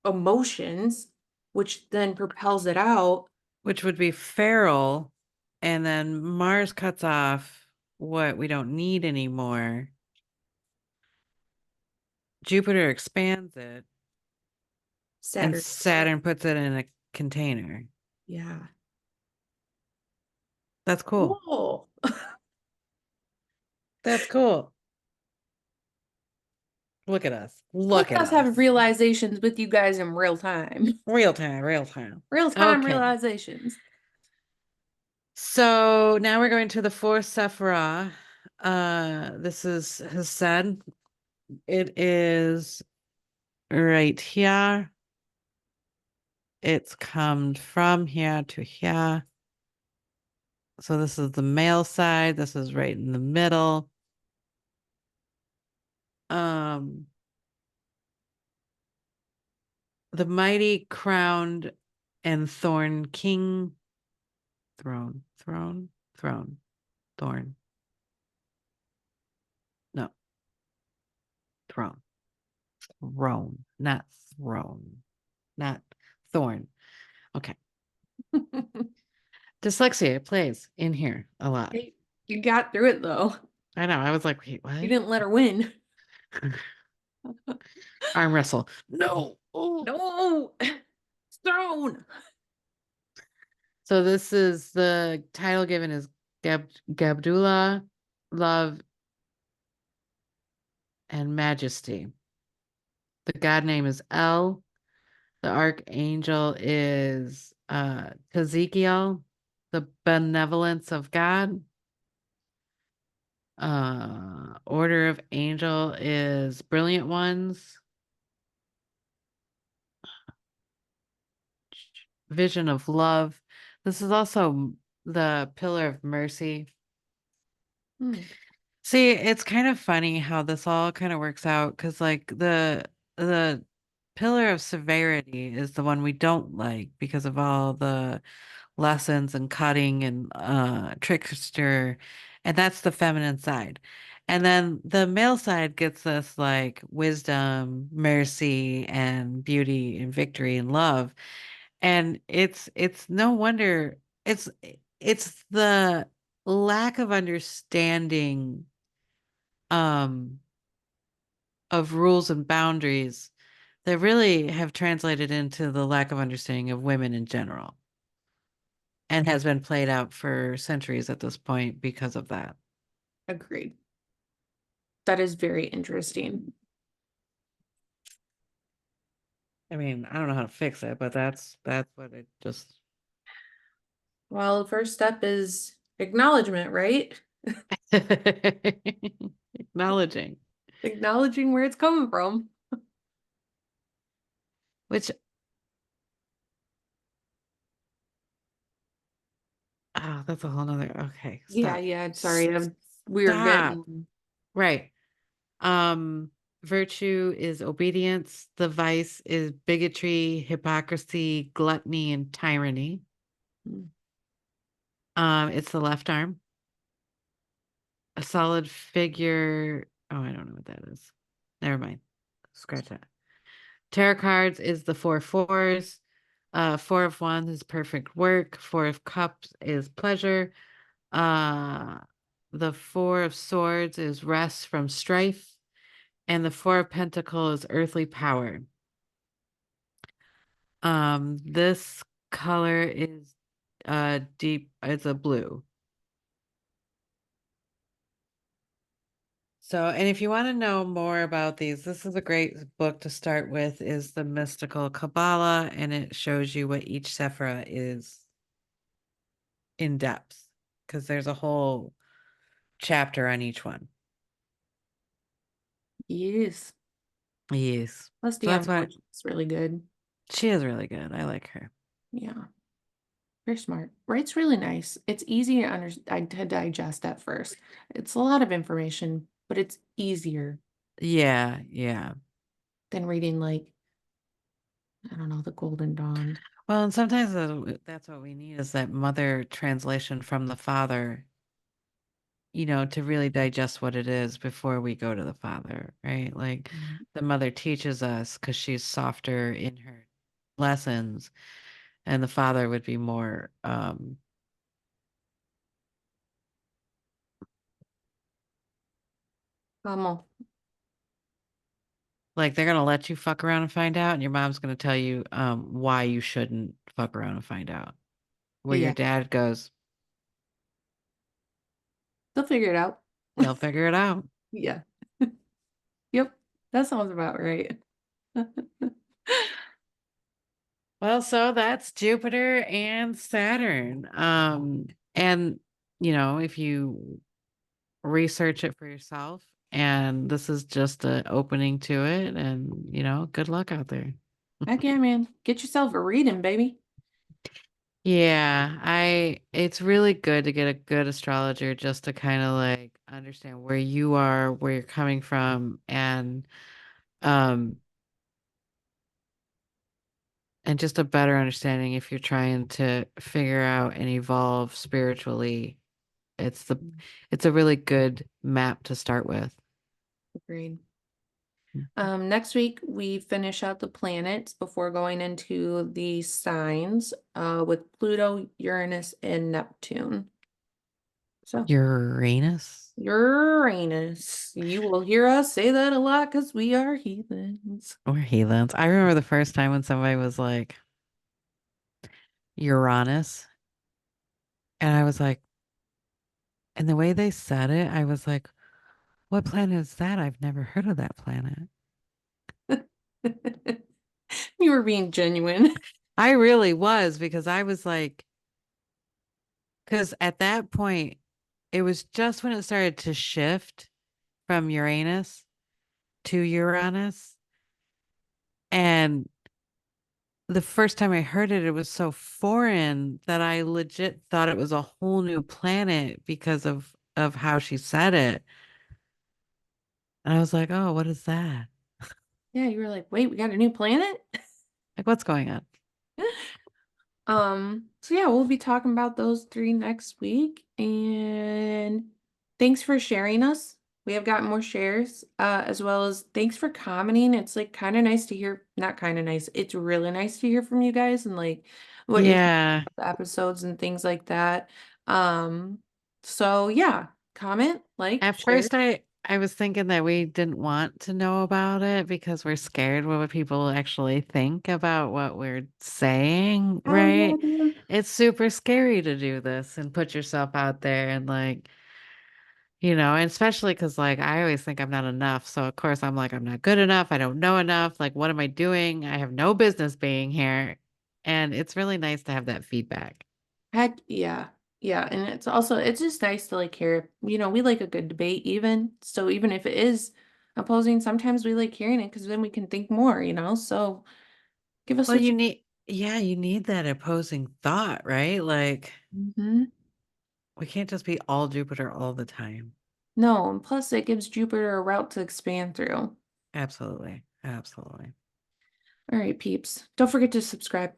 emotions, which then propels it out. Which would be feral, and then Mars cuts off what we don't need anymore. Jupiter expands it, and Saturn. Saturn puts it in a container. Yeah. That's cool. Cool. That's cool. Look at us. Look Look at at us have us. realizations with you guys in real time. Real time, real time. Real time Okay. realizations. So now we're going to the fourth Sephirah. This is has said it is right here. It's come from here to here. So this is the male side. This is right in the middle. Um, the mighty crowned and thorn king, throne, thorn. No, throne, not throne, not thorn. Okay. Dyslexia plays in here a lot. Hey, you got through it though. I know. I was like, wait, You what? didn't let her win. Arm wrestle. No. Oh. No, it's thrown. So this is the title given is Gabdullah, Love and Majesty. The god name is El. The archangel is Ezekiel, the benevolence of God. Order of angel is brilliant ones. Vision of love. This is also the pillar of mercy. Hmm. See, it's kind of funny how this all kind of works out because like the pillar of severity is the one we don't like because of all the lessons and cutting and trickster, and that's the feminine side. And then the male side gets this like wisdom, mercy, and beauty and victory and love. And it's no wonder it's the lack of understanding um of rules and boundaries that really have translated into the lack of understanding of women in general and has been played out for centuries at this point because of that. Agreed. That is very interesting. I mean, I don't know how to fix it, but that's what it just Well, the first step is acknowledgement, right? acknowledging, Acknowledging where it's coming from. which oh, that's a whole nother okay, Yeah, stop. yeah. Sorry, we were Stop. getting. Right. Um, Virtue is obedience, the vice is bigotry, hypocrisy, gluttony, and tyranny. It's the left arm. A solid figure. Oh, I don't know what that is. Never mind. Scratch that. Tarot cards is the four fours. Four of wands is perfect work. Four of cups is pleasure. Uh, the four of swords is rest from strife. And the four of pentacles is earthly power. This color is deep, it's a blue. So, and if you want to know more about these, this is a great book to start with, is the Mystical Kabbalah, and it shows you what each Sephira is in depth, because there's a whole chapter on each one. Yes. Yes. Plus, So that's Deanne's why voice is really good. she is really good. I like her. Yeah, very smart. Writes really nice. It's easy to digest at first. It's a lot of information, but it's easier Yeah, yeah. than reading like, I don't know, The Golden Dawn. Well, and sometimes that's what we need is that mother translation from the father, to really digest what it is before we go to the father, right? Like Mhm. the mother teaches us because she's softer in her lessons, and the father would be more, Um, like they're gonna let you fuck around and find out, and your mom's gonna tell you, why you shouldn't fuck around and find out. Where your yeah, dad goes, they'll figure it out. they'll figure it out. Yeah. Yep. That sounds about right. Well, so that's Jupiter and Saturn. And if you research it for yourself. And this is just an opening to it. And, good luck out there. Heck yeah, man. Get yourself a reading, baby. Yeah, it's really good to get a good astrologer just to kind of like understand where you are, where you're coming from, um, and just a better understanding if you're trying to figure out and evolve spiritually. It's the, it's a really good map to start with. Agreed. Next week we finish out the planets before going into the signs with Pluto, Uranus, and Neptune. So Uranus Uranus. You will hear us say that a lot because we are heathens. or Heathens. I remember the first time when somebody was like, Uranus. And I was like, and the way they said it, I was like, what planet is that? I've never heard of that planet. You were being genuine. I really was because I was like, because at that point, it was just when it started to shift from Uranus to Uranus. And the first time I heard it, it was so foreign that I legit thought it was a whole new planet because of how she said it. And I was like, oh, what is that? Yeah, you were like, wait, we got a new planet? Like, what's going on? So yeah, we'll be talking about those three next week. And thanks for sharing us. We have gotten more shares, as well as thanks for commenting. It's like kind of nice to hear, not kind of nice. It's really nice to hear from you guys and like what you're thinking Yeah. about the episodes and things like that. Um, so yeah, comment, like, At share. first I I was thinking that we didn't want to know about it because we're scared what people actually think about what we're saying, Oh yeah, right? dude. It's super scary to do this and put yourself out there and like, and especially because like I always think I'm not enough. So of course I'm like, I'm not good enough. I don't know enough. Like, what am I doing? I have no business being here. And it's really nice to have that feedback. Heck yeah. Yeah. And it's just nice to like hear, we like a good debate even. So even if it is opposing, sometimes we like hearing it because then we can think more. So give us Well, what you. you need that opposing thought, right? Like, Mhm. we can't just be all Jupiter all the time. No, and plus it gives Jupiter a route to expand through. Absolutely. Absolutely. All right, peeps. Don't forget to subscribe.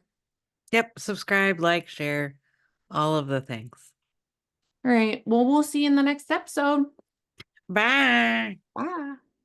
Yep. Subscribe, like, share, all of the things. All right. Well, we'll see you in the next episode. Bye. Bye.